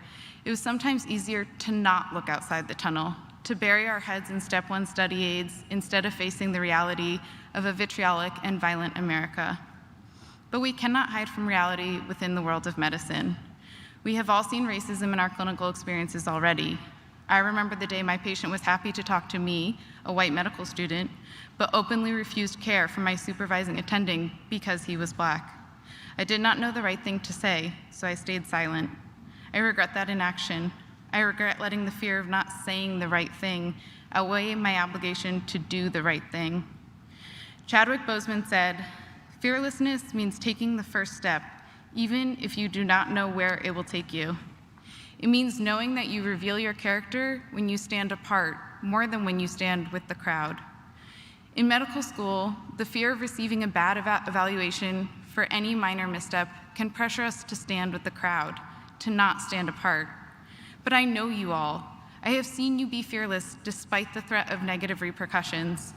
it was sometimes easier to not look outside the tunnel, to bury our heads in Step 1 study aids instead of facing the reality of a vitriolic and violent America. But we cannot hide from reality within the world of medicine. We have all seen racism in our clinical experiences already. I remember the day my patient was happy to talk to me, a white medical student, but openly refused care from my supervising attending because he was Black. I did not know the right thing to say, so I stayed silent. I regret that inaction. I regret letting the fear of not saying the right thing outweigh my obligation to do the right thing. Chadwick Boseman said, "Fearlessness means taking the first step, even if you do not know where it will take you. It means knowing that you reveal your character when you stand apart more than when you stand with the crowd." In medical school, the fear of receiving a bad evaluation for any minor misstep can pressure us to stand with the crowd, to not stand apart. But I know you all. I have seen you be fearless despite the threat of negative repercussions.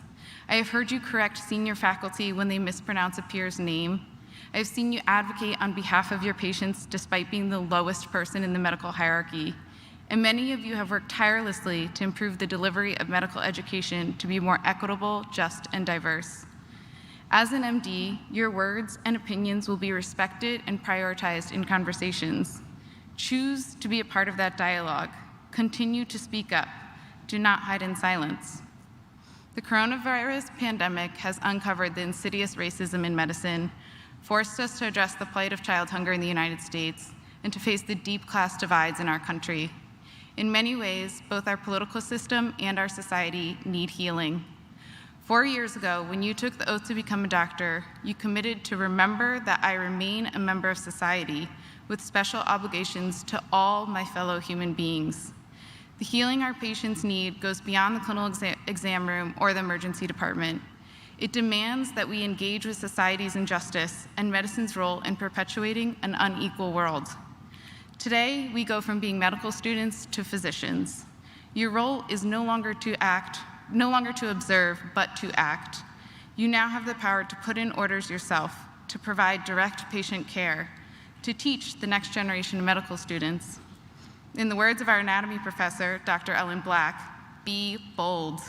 I have heard you correct senior faculty when they mispronounce a peer's name. I have seen you advocate on behalf of your patients despite being the lowest person in the medical hierarchy. And many of you have worked tirelessly to improve the delivery of medical education to be more equitable, just, and diverse. As an MD, your words and opinions will be respected and prioritized in conversations. Choose to be a part of that dialogue. Continue to speak up. Do not hide in silence. The coronavirus pandemic has uncovered the insidious racism in medicine, forced us to address the plight of child hunger in the United States, and to face the deep class divides in our country. In many ways, both our political system and our society need healing. 4 years ago, when you took the oath to become a doctor, you committed to remember that I remain a member of society with special obligations to all my fellow human beings. The healing our patients need goes beyond the clinical exam room or the emergency department. It demands that we engage with society's injustice and medicine's role in perpetuating an unequal world. Today, we go from being medical students to physicians. Your role is no longer to observe, but to act. You now have the power to put in orders yourself, to provide direct patient care, to teach the next generation of medical students. In the words of our anatomy professor, Dr. Ellen Black, be bold.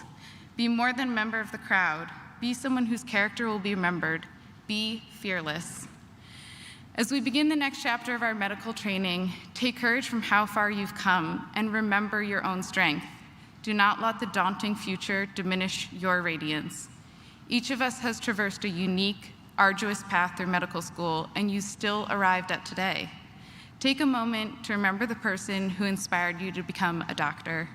Be more than a member of the crowd. Be someone whose character will be remembered. Be fearless. As we begin the next chapter of our medical training, take courage from how far you've come and remember your own strength. Do not let the daunting future diminish your radiance. Each of us has traversed a unique, arduous path through medical school, and you still arrived at today. Take a moment to remember the person who inspired you to become a doctor.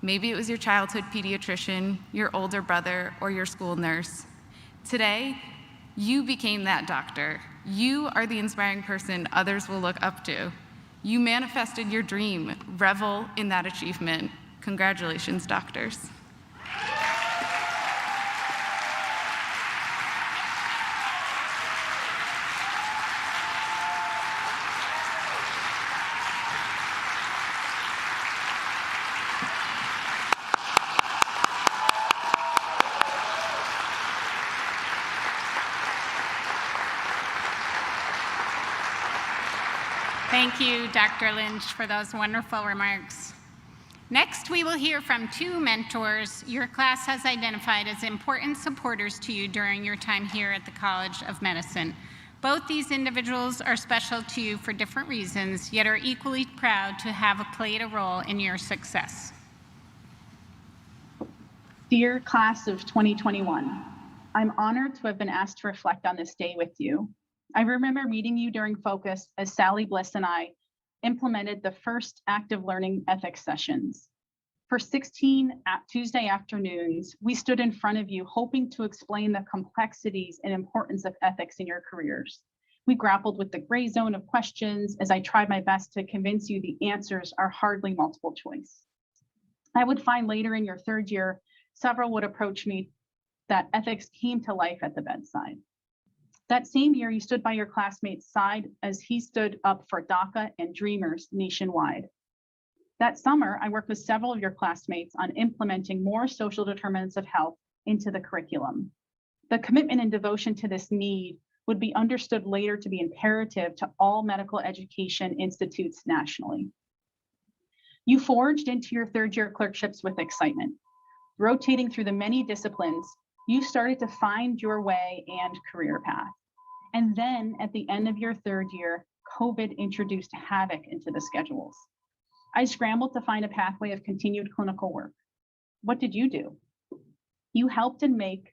Maybe it was your childhood pediatrician, your older brother, or your school nurse. Today, you became that doctor. You are the inspiring person others will look up to. You manifested your dream. Revel in that achievement. Congratulations, doctors. Thank you, Dr. Lynch, for those wonderful remarks. Next, we will hear from two mentors your class has identified as important supporters to you during your time here at the College of Medicine. Both these individuals are special to you for different reasons, yet are equally proud to have played a role in your success. Dear Class of 2021, I'm honored to have been asked to reflect on this day with you. I remember meeting you during Focus as Sally Bliss and I implemented the first active learning ethics sessions. For 16 Tuesday afternoons, we stood in front of you hoping to explain the complexities and importance of ethics in your careers. We grappled with the gray zone of questions as I tried my best to convince you the answers are hardly multiple choice. I would find later in your third year, several would approach me that ethics came to life at the bedside. That same year, you stood by your classmate's side as he stood up for DACA and Dreamers nationwide. That summer, I worked with several of your classmates on implementing more social determinants of health into the curriculum. The commitment and devotion to this need would be understood later to be imperative to all medical education institutes nationally. You forged into your third year clerkships with excitement. Rotating through the many disciplines, you started to find your way and career path. And then at the end of your third year, COVID introduced havoc into the schedules. I scrambled to find a pathway of continued clinical work. What did you do? You helped and make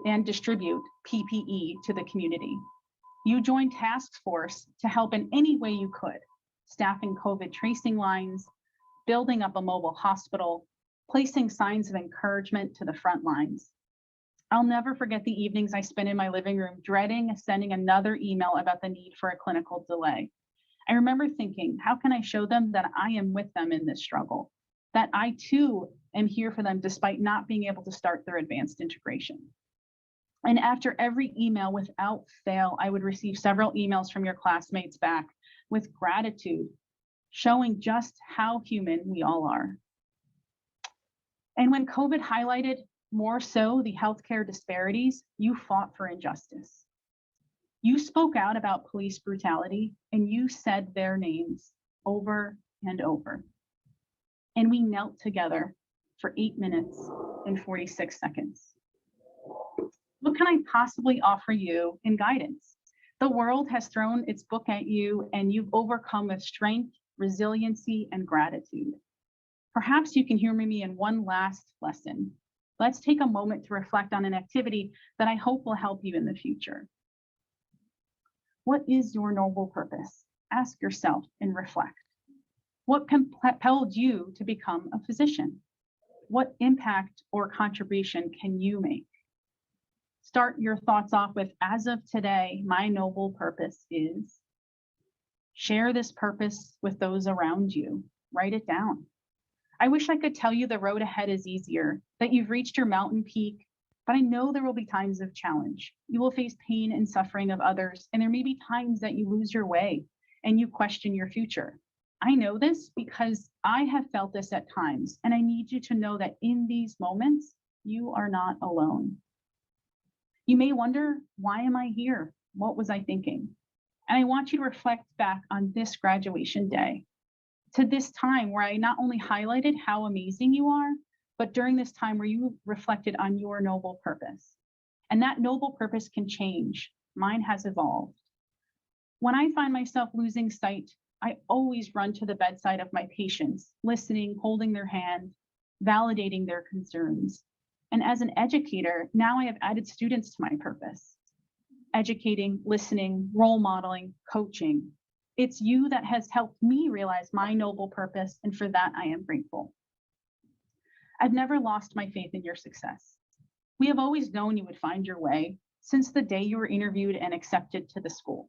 and distribute PPE to the community. You joined task force to help in any way you could, staffing COVID tracing lines, building up a mobile hospital, placing signs of encouragement to the front lines. I'll never forget the evenings I spent in my living room dreading sending another email about the need for a clinical delay. I remember thinking, how can I show them that I am with them in this struggle? That I too am here for them despite not being able to start their advanced integration. And after every email, without fail, I would receive several emails from your classmates back with gratitude, showing just how human we all are. And when COVID highlighted more so the healthcare disparities, you fought for injustice. You spoke out about police brutality and you said their names over and over. And we knelt together for 8 minutes and 46 seconds. What can I possibly offer you in guidance? The world has thrown its book at you and you've overcome with strength, resiliency, and gratitude. Perhaps you can humor me in one last lesson. Let's take a moment to reflect on an activity that I hope will help you in the future. What is your noble purpose? Ask yourself and reflect. What compelled you to become a physician? What impact or contribution can you make? Start your thoughts off with, as of today, my noble purpose is. Share this purpose with those around you. Write it down. I wish I could tell you the road ahead is easier, that you've reached your mountain peak, but I know there will be times of challenge. You will face pain and suffering of others, and there may be times that you lose your way and you question your future. I know this because I have felt this at times, and I need you to know that in these moments, you are not alone. You may wonder, why am I here? What was I thinking? And I want you to reflect back on this graduation day, to this time where I not only highlighted how amazing you are, but during this time where you reflected on your noble purpose. And that noble purpose can change. Mine has evolved. When I find myself losing sight, I always run to the bedside of my patients, listening, holding their hand, validating their concerns. And as an educator, now I have added students to my purpose. Educating, listening, role modeling, coaching. It's you that has helped me realize my noble purpose, and for that I am grateful. I've never lost my faith in your success. We have always known you would find your way since the day you were interviewed and accepted to the school.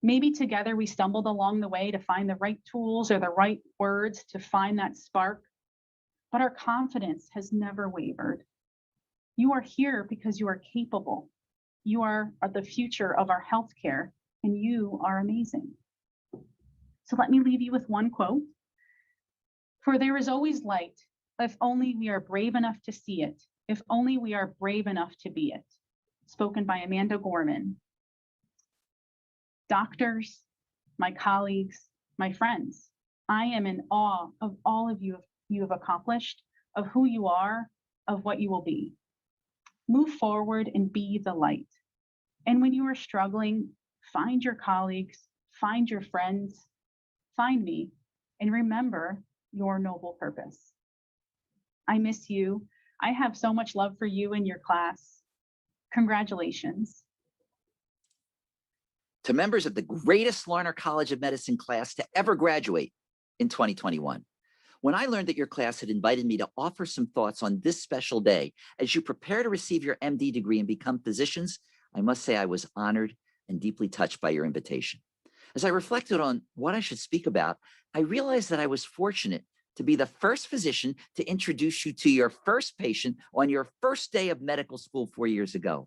Maybe together we stumbled along the way to find the right tools or the right words to find that spark, but our confidence has never wavered. You are here because you are capable. You are the future of our healthcare, and you are amazing. So let me leave you with one quote. For there is always light, if only we are brave enough to see it, if only we are brave enough to be it. Spoken by Amanda Gorman. Doctors, my colleagues, my friends, I am in awe of all of you have accomplished, of who you are, of what you will be. Move forward and be the light. And when you are struggling, find your colleagues, find your friends, find me, and remember your noble purpose. I miss you. I have so much love for you and your class. Congratulations. to members of the greatest Larner College of Medicine class to ever graduate in 2021. When I learned that your class had invited me to offer some thoughts on this special day as you prepare to receive your MD degree and become physicians, I must say I was honored and deeply touched by your invitation. As I reflected on what I should speak about, I realized that I was fortunate to be the first physician to introduce you to your first patient on your first day of medical school 4 years ago.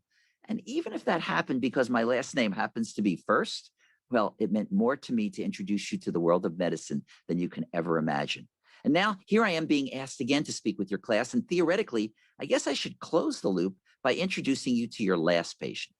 And even if that happened because my last name happens to be First, well, it meant more to me to introduce you to the world of medicine than you can ever imagine. And now here I am being asked again to speak with your class. And theoretically, I guess I should close the loop by introducing you to your last patient.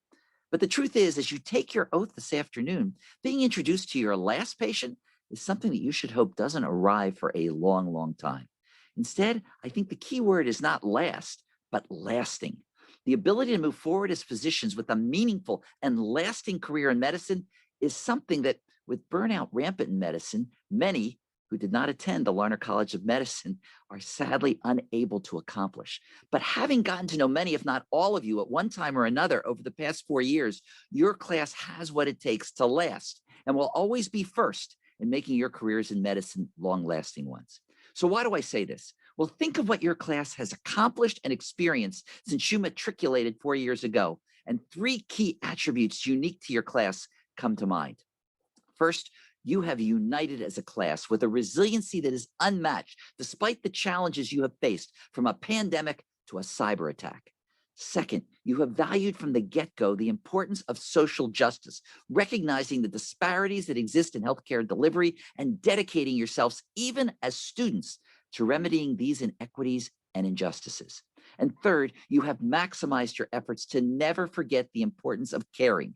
But the truth is, as you take your oath this afternoon, being introduced to your last patient is something that you should hope doesn't arrive for a long, long time. Instead, I think the key word is not last, but lasting. The ability to move forward as physicians with a meaningful and lasting career in medicine is something that, with burnout rampant in medicine, many who did not attend the Larner College of Medicine are sadly unable to accomplish. But having gotten to know many, if not all of you at one time or another over the past 4 years, your class has what it takes to last and will always be first in making your careers in medicine long-lasting ones. So why do I say this? Well, think of what your class has accomplished and experienced since you matriculated 4 years ago, and 3 key attributes unique to your class come to mind. First, you have united as a class with a resiliency that is unmatched despite the challenges you have faced, from a pandemic to a cyber attack. Second, you have valued from the get-go the importance of social justice, recognizing the disparities that exist in healthcare delivery and dedicating yourselves, even as students, to remedying these inequities and injustices. And third, you have maximized your efforts to never forget the importance of caring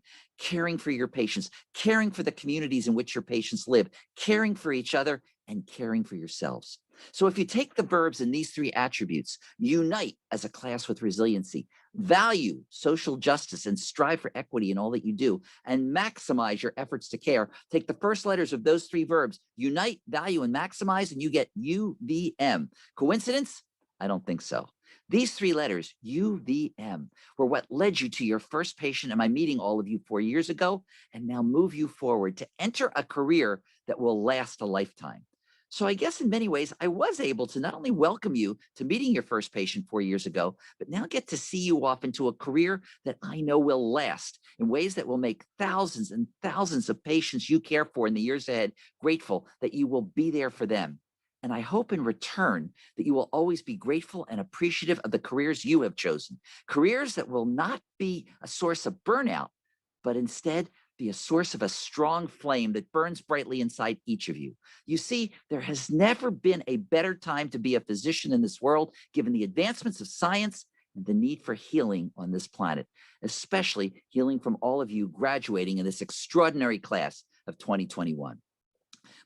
for your patients, caring for the communities in which your patients live, caring for each other, and caring for yourselves. So if you take the verbs in these 3 attributes, unite as a class with resiliency, value social justice and strive for equity in all that you do, and maximize your efforts to care, take the first letters of those 3 verbs, unite, value, and maximize, and you get UVM. Coincidence? I don't think so. These 3 letters, UVM, were what led you to your first patient and my meeting all of you 4 years ago, and now move you forward to enter a career that will last a lifetime. So I guess in many ways, I was able to not only welcome you to meeting your first patient 4 years ago, but now get to see you off into a career that I know will last in ways that will make thousands and thousands of patients you care for in the years ahead grateful that you will be there for them. And I hope in return that you will always be grateful and appreciative of the careers you have chosen, careers that will not be a source of burnout, but instead be a source of a strong flame that burns brightly inside each of you. You see, there has never been a better time to be a physician in this world, given the advancements of science and the need for healing on this planet, especially healing from all of you graduating in this extraordinary class of 2021.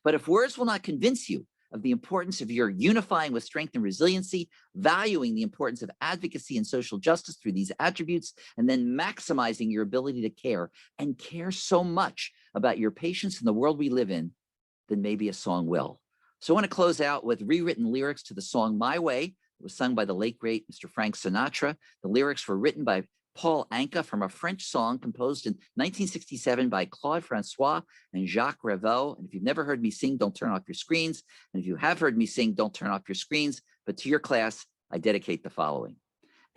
But if words will not convince you of the importance of your unifying with strength and resiliency, valuing the importance of advocacy and social justice through these attributes, and then maximizing your ability to care and care so much about your patients and the world we live in, then maybe a song will. So I want to close out with rewritten lyrics to the song My Way. It was sung by the late, great Mr. Frank Sinatra. The lyrics were written by Paul Anka from a French song composed in 1967 by Claude Francois and Jacques Revaux. And if you've never heard me sing, don't turn off your screens. And if you have heard me sing, don't turn off your screens. But to your class, I dedicate the following.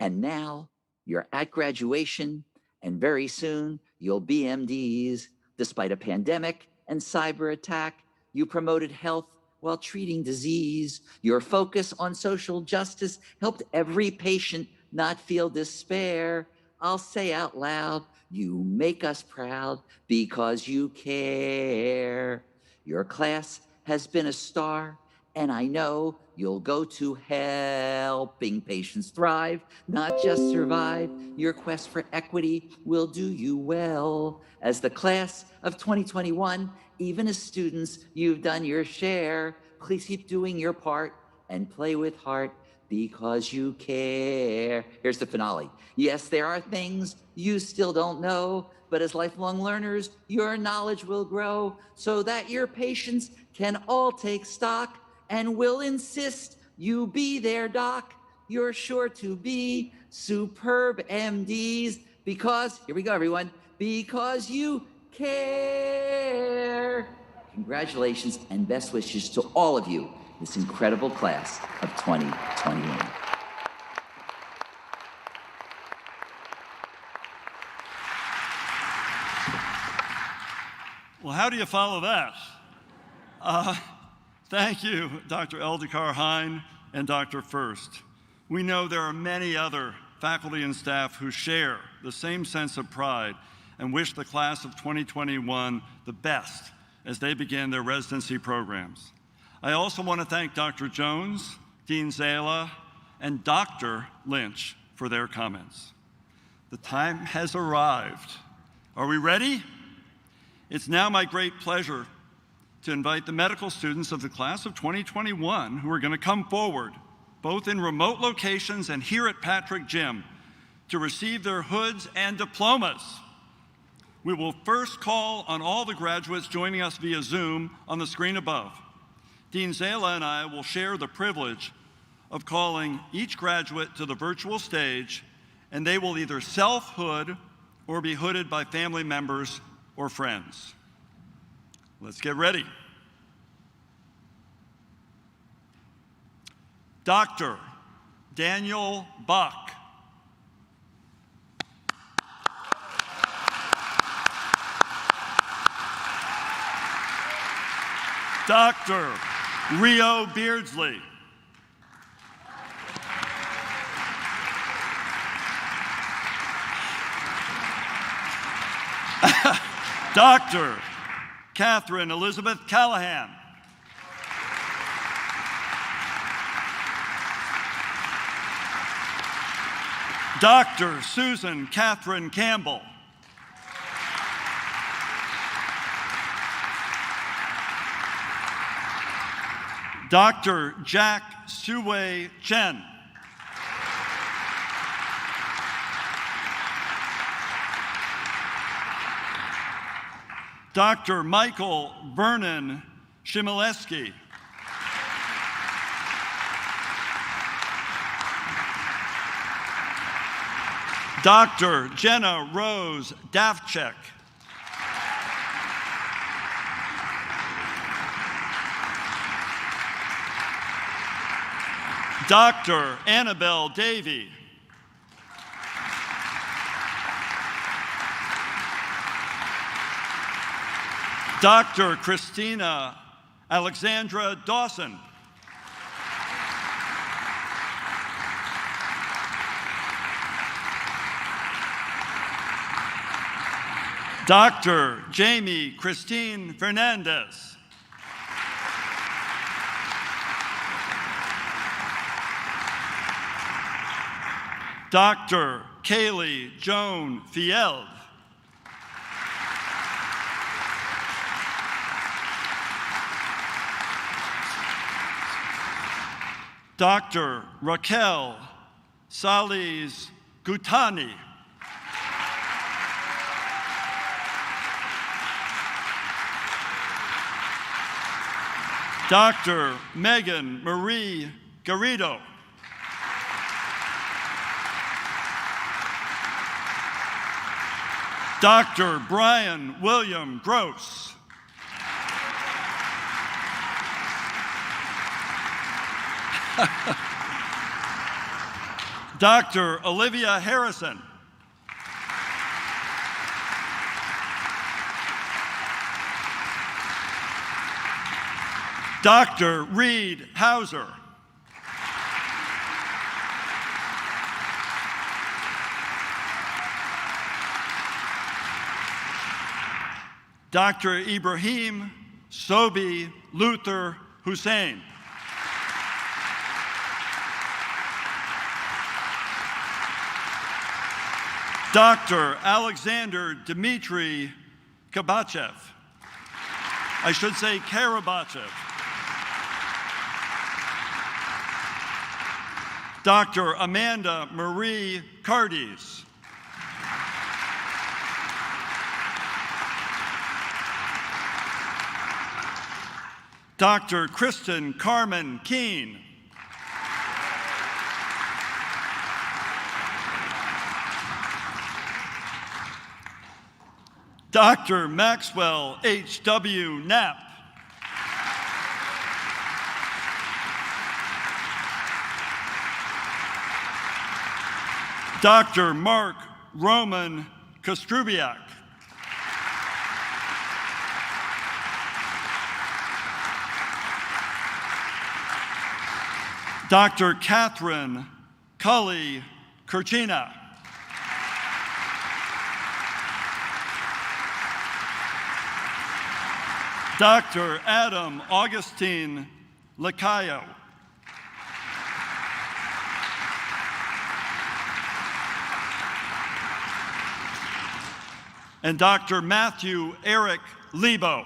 And now you're at graduation, and very soon you'll be MDs. Despite a pandemic and cyber attack, you promoted health while treating disease. Your focus on social justice helped every patient not feel despair. I'll say out loud, you make us proud because you care. Your class has been a star, and I know you'll go to helping patients thrive, not just survive. Your quest for equity will do you well. As the class of 2021, even as students, you've done your share. Please keep doing your part and play with heart, because you care. Here's the finale. Yes, there are things you still don't know, but as lifelong learners, your knowledge will grow so that your patients can all take stock and will insist you be their doc. You're sure to be superb MDs because, here we go, everyone, because you care. Congratulations and best wishes to all of you, this incredible class of 2021. Well, how do you follow that? Thank you, Dr. Eldekar-Hein and Dr. First. We know there are many other faculty and staff who share the same sense of pride and wish the class of 2021 the best as they begin their residency programs. I also want to thank Dr. Jones, Dean Zayla, and Dr. Lynch for their comments. The time has arrived. Are we ready? It's now my great pleasure to invite the medical students of the class of 2021 who are going to come forward, both in remote locations and here at Patrick Gym, to receive their hoods and diplomas. We will first call on all the graduates joining us via Zoom on the screen above. Dean Zayla and I will share the privilege of calling each graduate to the virtual stage, and they will either self-hood or be hooded by family members or friends. Let's get ready. Dr. Daniel Buck. Dr. Rio Beardsley. Dr. Catherine Elizabeth Callahan. Dr. Susan Catherine Campbell. Dr. Jack Suwei Chen. Dr. Michael Vernon Shimileski. Dr. Jenna Rose Davchek. Dr. Annabelle Davey. Dr. Christina Alexandra Dawson. Dr. Jamie Christine Fernandez. Dr. Kaylee Joan Field. Dr. Raquel Salis Gutani. Dr. Megan Marie Garrido. Dr. Brian William Gross. Dr. Olivia Harrison. Dr. Reed Hauser. Dr. Ibrahim Sobi Luther Hussein. Dr. Alexander Dmitry Kabachev. I should say Karabachev. Dr. Amanda Marie Cardis. Dr. Kristen Carmen Keene. Dr. Maxwell H.W. Knapp. Dr. Mark Roman Kostrubiak. Dr. Catherine Cully Kurchina. Dr. Adam Augustine Lacayo. And Dr. Matthew Eric Lebo.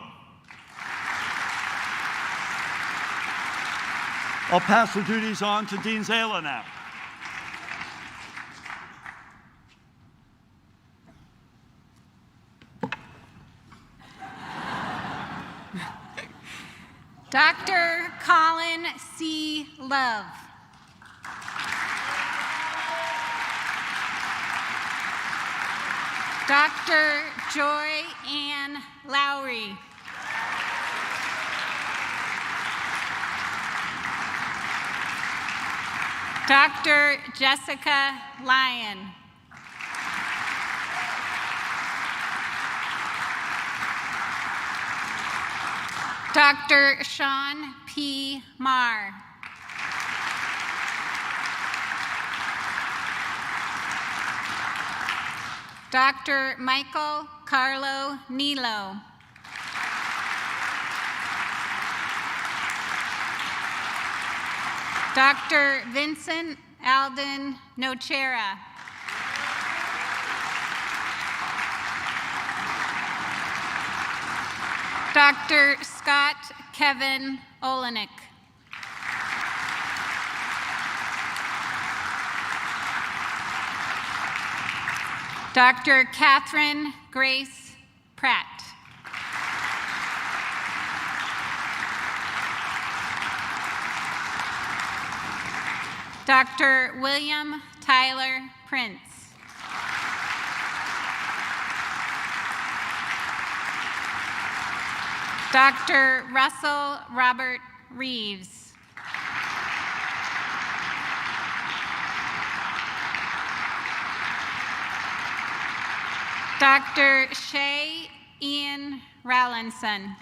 I'll pass the duties on to Dean Zayla now. Dr. Colin C. Love. Dr. Joy Ann Lowry. Dr. Jessica Lyon. Dr. Sean P. Marr. Dr. Michael Carlo Nilo. Dr. Vincent Alden Nochera. Dr. Scott Kevin Olenek. Dr. Catherine Grace Pratt. Dr. William Tyler Prince. Dr. Russell Robert Reeves. Dr. Shay Ian Rowlinson.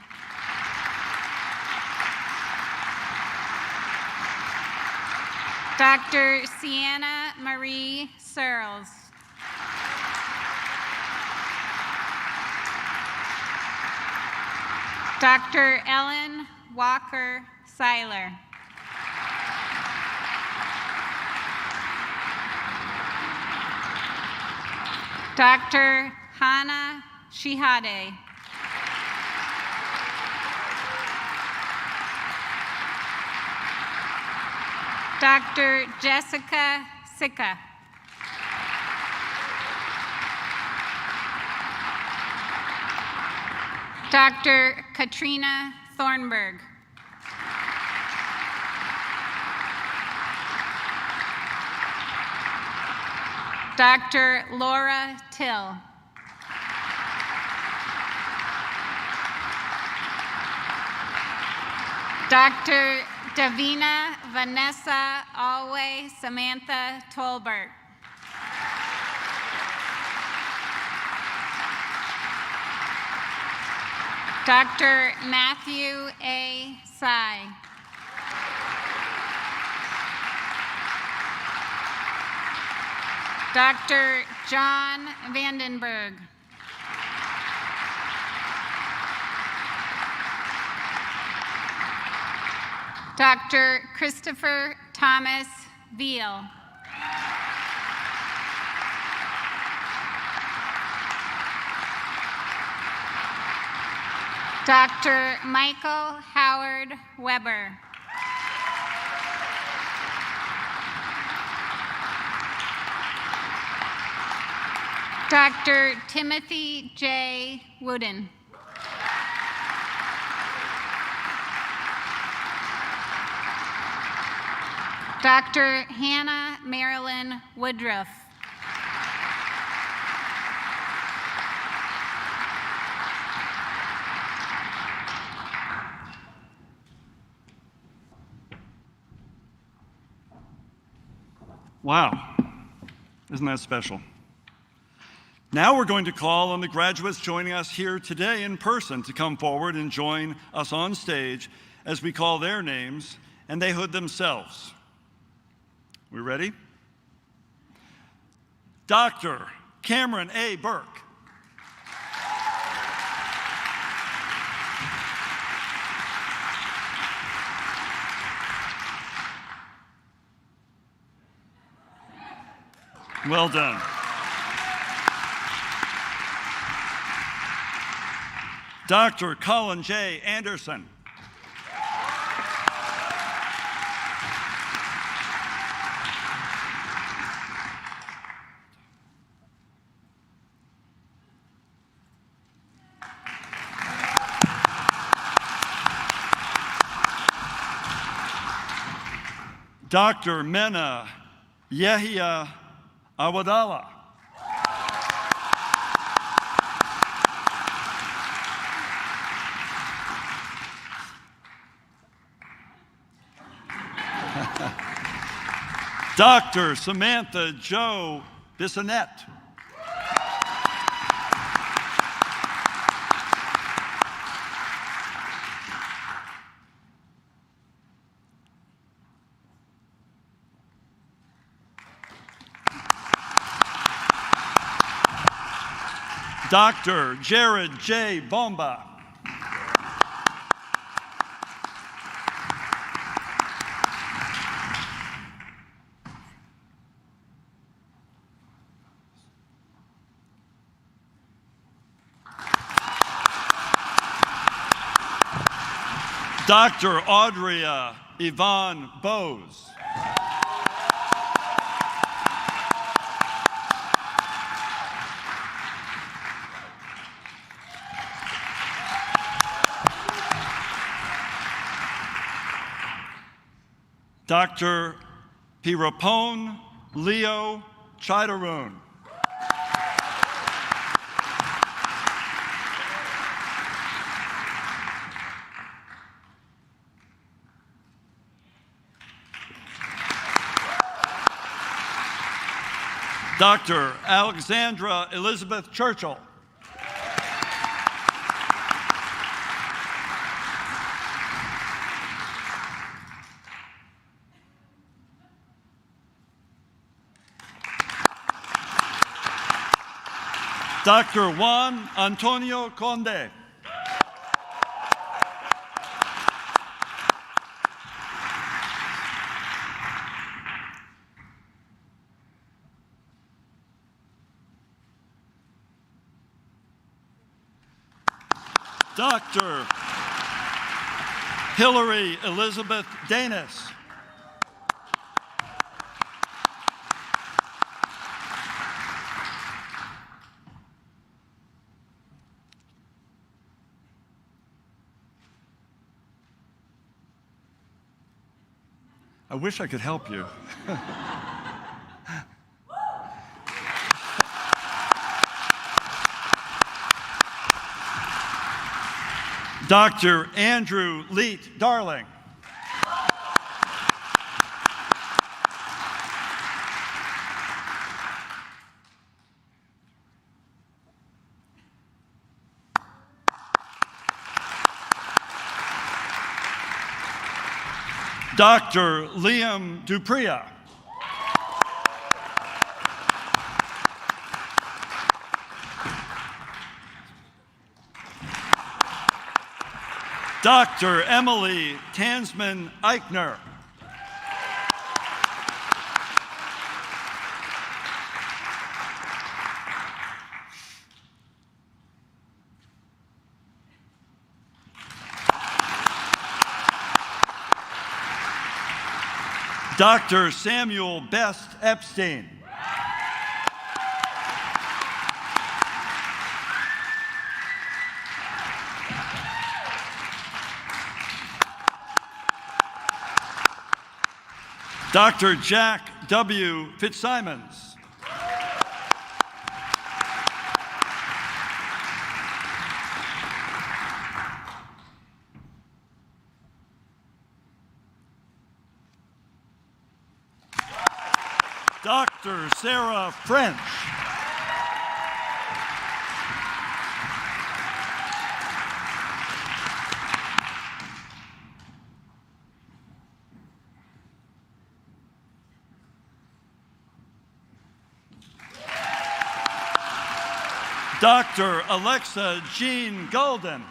Dr. Sienna Marie Searles. Dr. Ellen Walker Seiler. Dr. Hannah Shihade. Dr. Jessica Sicca. Dr. Katrina Thornburg. Dr. Laura Till. Dr. Davina Vanessa Alway Samantha Tolbert. Dr. Matthew A. Sy. Dr. John Vandenberg. Dr. Christopher Thomas Veal. Dr. Michael Howard Weber. Dr. Timothy J. Wooden. Dr. Hannah Marilyn Woodruff. Wow, isn't that special? Now we're going to call on the graduates joining us here today in person to come forward and join us on stage as we call their names and they hood themselves. We ready? Dr. Cameron A. Burke. Well done. Dr. Colin J. Anderson. Dr. Mena Yehia Awadallah. Dr. Samantha Jo Bissonette. Dr. Jared J. Bomba. Dr. Audria Yvonne Bose. Dr. Pirapone Leo Chidaroon. Dr. Alexandra Elizabeth Churchill. Dr. Juan Antonio Conde. Dr. Hillary Elizabeth Danis. I wish I could help you. Dr. Andrew Leet Darling. Dr. Liam Dupria. Dr. Emily Tansman Eichner. Dr. Samuel Best Epstein. Dr. Jack W. Fitzsimons. Dr. Sarah French. Dr. Alexa Jean Golden.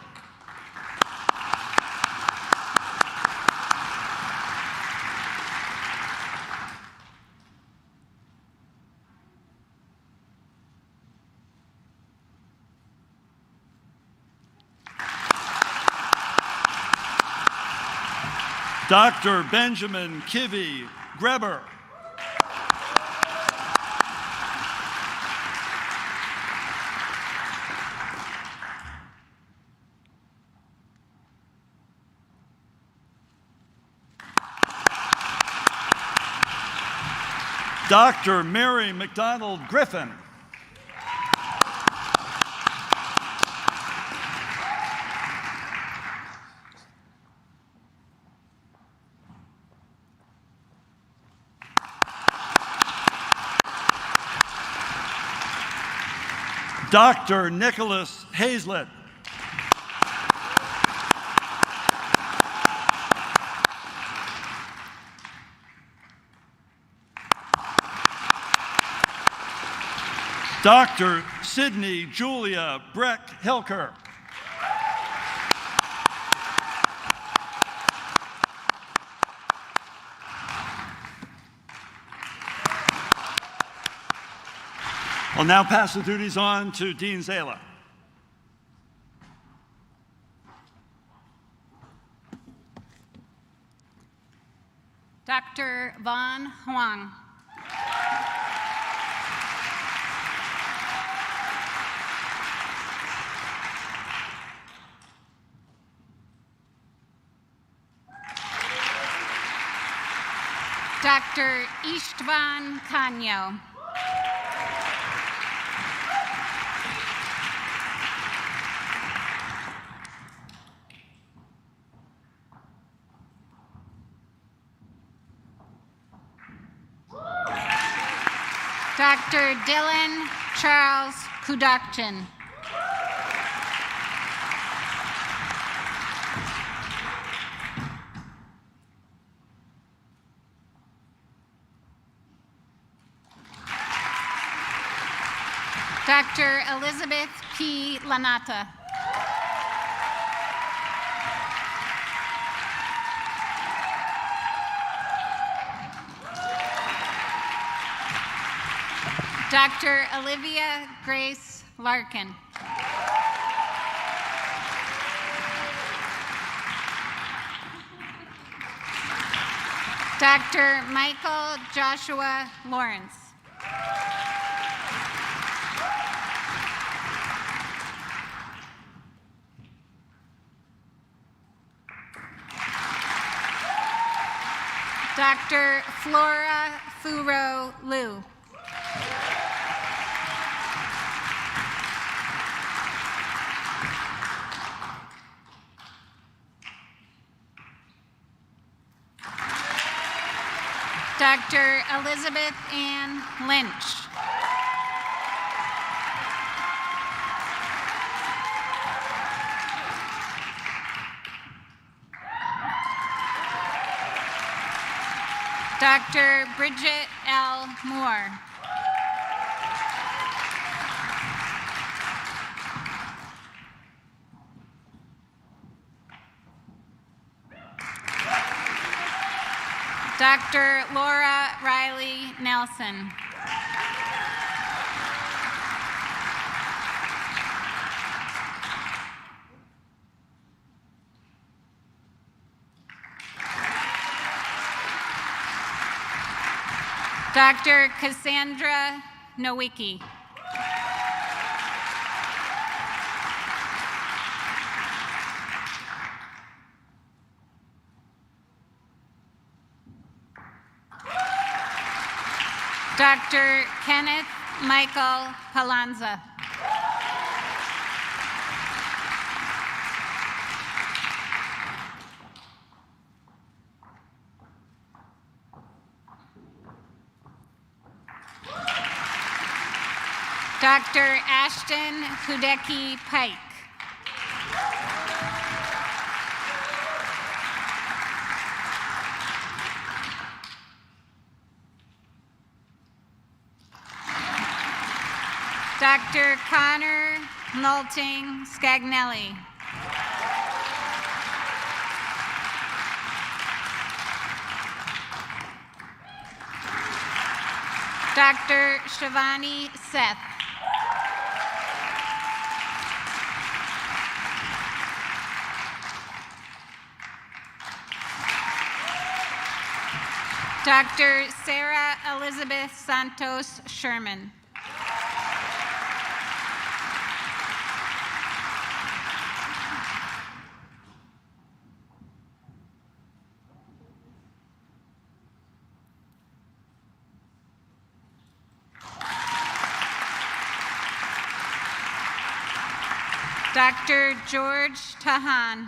Dr. Benjamin Kivy Greber. Dr. Mary McDonald Griffin. Dr. Nicholas Hazlett. Dr. Sydney Julia Breck Hilker. I'll now pass the duties on to Dean Zayla. Dr. Van Huang. Dr. Istvan Kanyo. Dr. Dylan Charles Kudakchin. Dr. Elizabeth P. Lanata. Dr. Olivia Grace Larkin. Dr. Michael Joshua Lawrence. Dr. Flora Furo Liu. Dr. Elizabeth Ann Lynch. Dr. Bridget L. Moore. Dr. Laura Riley Nelson. Dr. Cassandra Nowicki. Dr. Kenneth Michael Palanza. Dr. Ashton Hudecki Pike. Dr. Connor Nulting Scagnelli. Dr. Shivani Seth. Dr. Sarah Elizabeth Santos Sherman. Dr. George Tahan.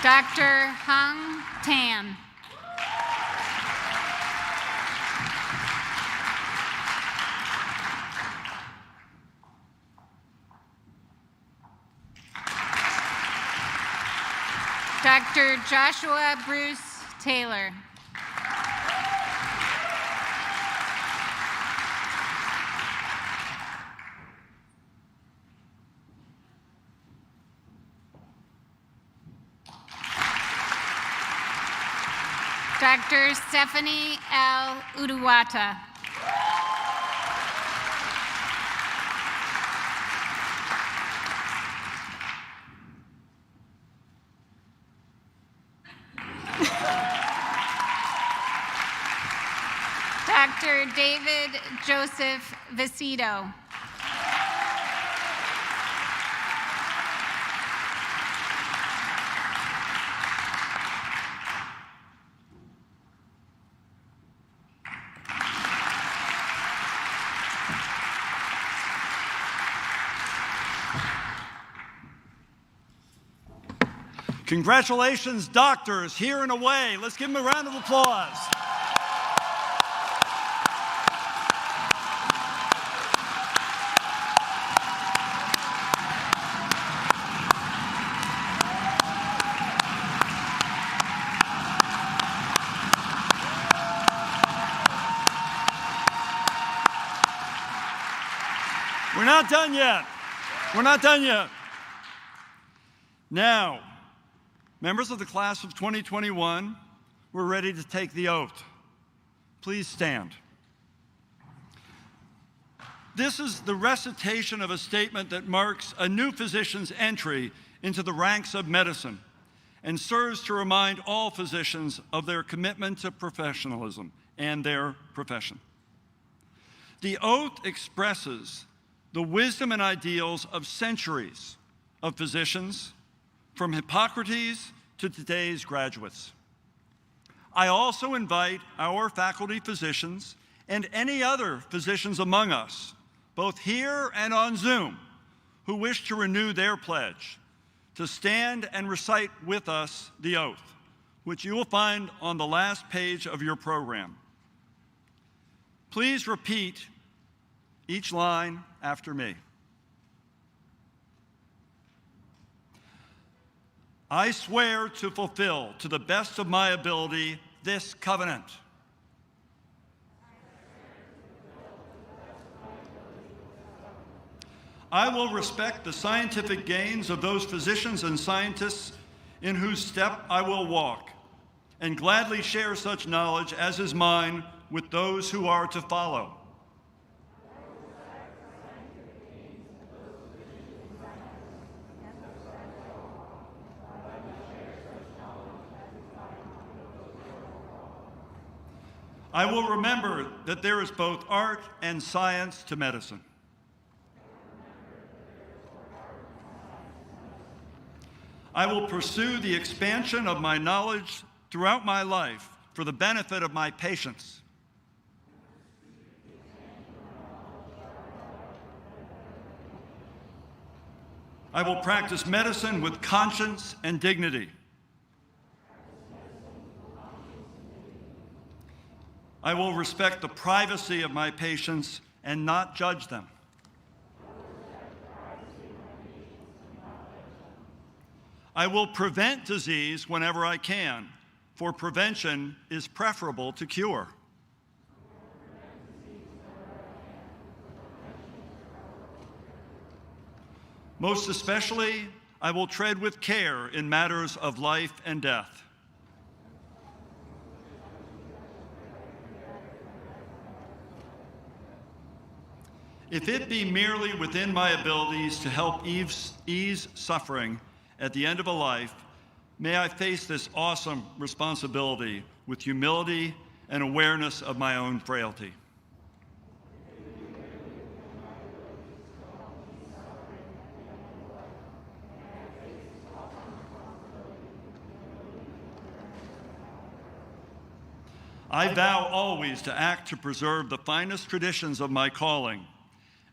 Dr. Hung Tan. Dr. Joshua Bruce Taylor. Dr. Stephanie L. Uduwata. Dr. David Joseph Vicido. Congratulations, doctors, here and away. Let's give them a round of applause. We're not done yet. We're not done yet. Now, members of the class of 2021, we're ready to take the oath. Please stand. This is the recitation of a statement that marks a new physician's entry into the ranks of medicine and serves to remind all physicians of their commitment to professionalism and their profession. The oath expresses the wisdom and ideals of centuries of physicians, from Hippocrates to today's graduates. I also invite our faculty physicians and any other physicians among us, both here and on Zoom, who wish to renew their pledge, to stand and recite with us the oath, which you will find on the last page of your program. Please repeat each line after me. I swear to fulfill, to the best of my ability, this covenant. I will respect the scientific gains of those physicians and scientists in whose step I will walk, and gladly share such knowledge as is mine with those who are to follow. I will remember that there is both art and science to medicine. I will pursue the expansion of my knowledge throughout my life for the benefit of my patients. I will practice medicine with conscience and dignity. I will respect the privacy of my patients and not judge them. I will prevent disease whenever I can, for prevention is preferable to cure. Most especially, I will tread with care in matters of life and death. If it be merely within my abilities to help ease suffering at the end of a life, may I face this awesome responsibility with humility and awareness of my own frailty. I vow always to act to preserve the finest traditions of my calling,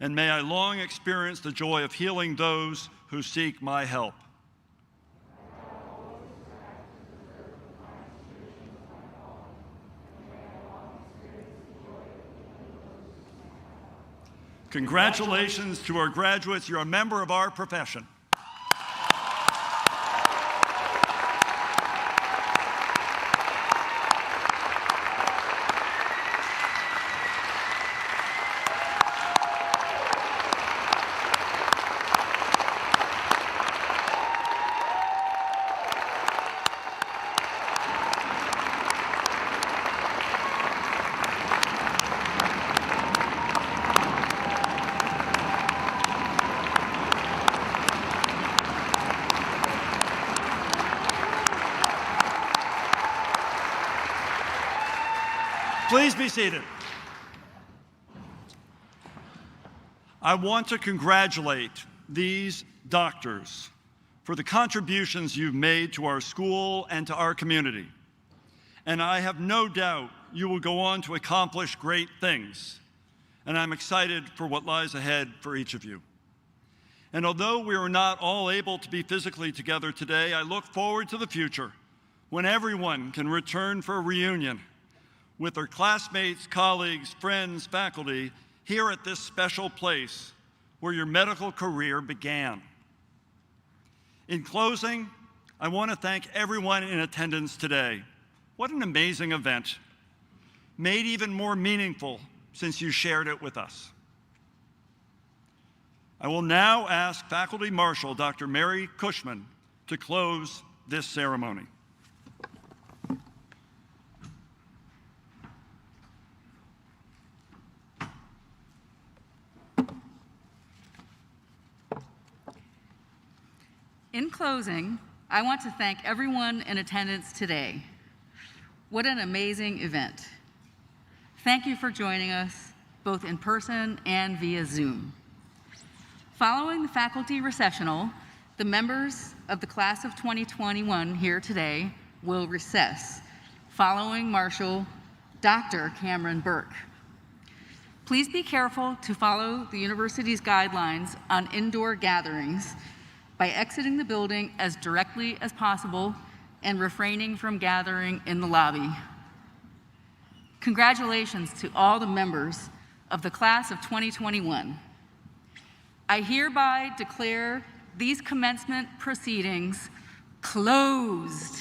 and may I long experience the joy of healing those who seek my help. Congratulations to our graduates. You're a member of our profession. Please be seated. I want to congratulate these doctors for the contributions you've made to our school and to our community. And I have no doubt you will go on to accomplish great things. And I'm excited for what lies ahead for each of you. And although we are not all able to be physically together today, I look forward to the future when everyone can return for a reunion with their classmates, colleagues, friends, faculty, here at this special place where your medical career began. In closing, I want to thank everyone in attendance today. What an amazing event, made even more meaningful since you shared it with us. I will now ask Faculty Marshal Dr. Mary Cushman to close this ceremony. In closing, I want to thank everyone in attendance today. What an amazing event. Thank you for joining us, both in person and via Zoom. Following the faculty recessional, the members of the class of 2021 here today will recess, following Marshal Dr. Cameron Burke. Please be careful to follow the university's guidelines on indoor gatherings by exiting the building as directly as possible and refraining from gathering in the lobby. Congratulations to all the members of the class of 2021. I hereby declare these commencement proceedings closed.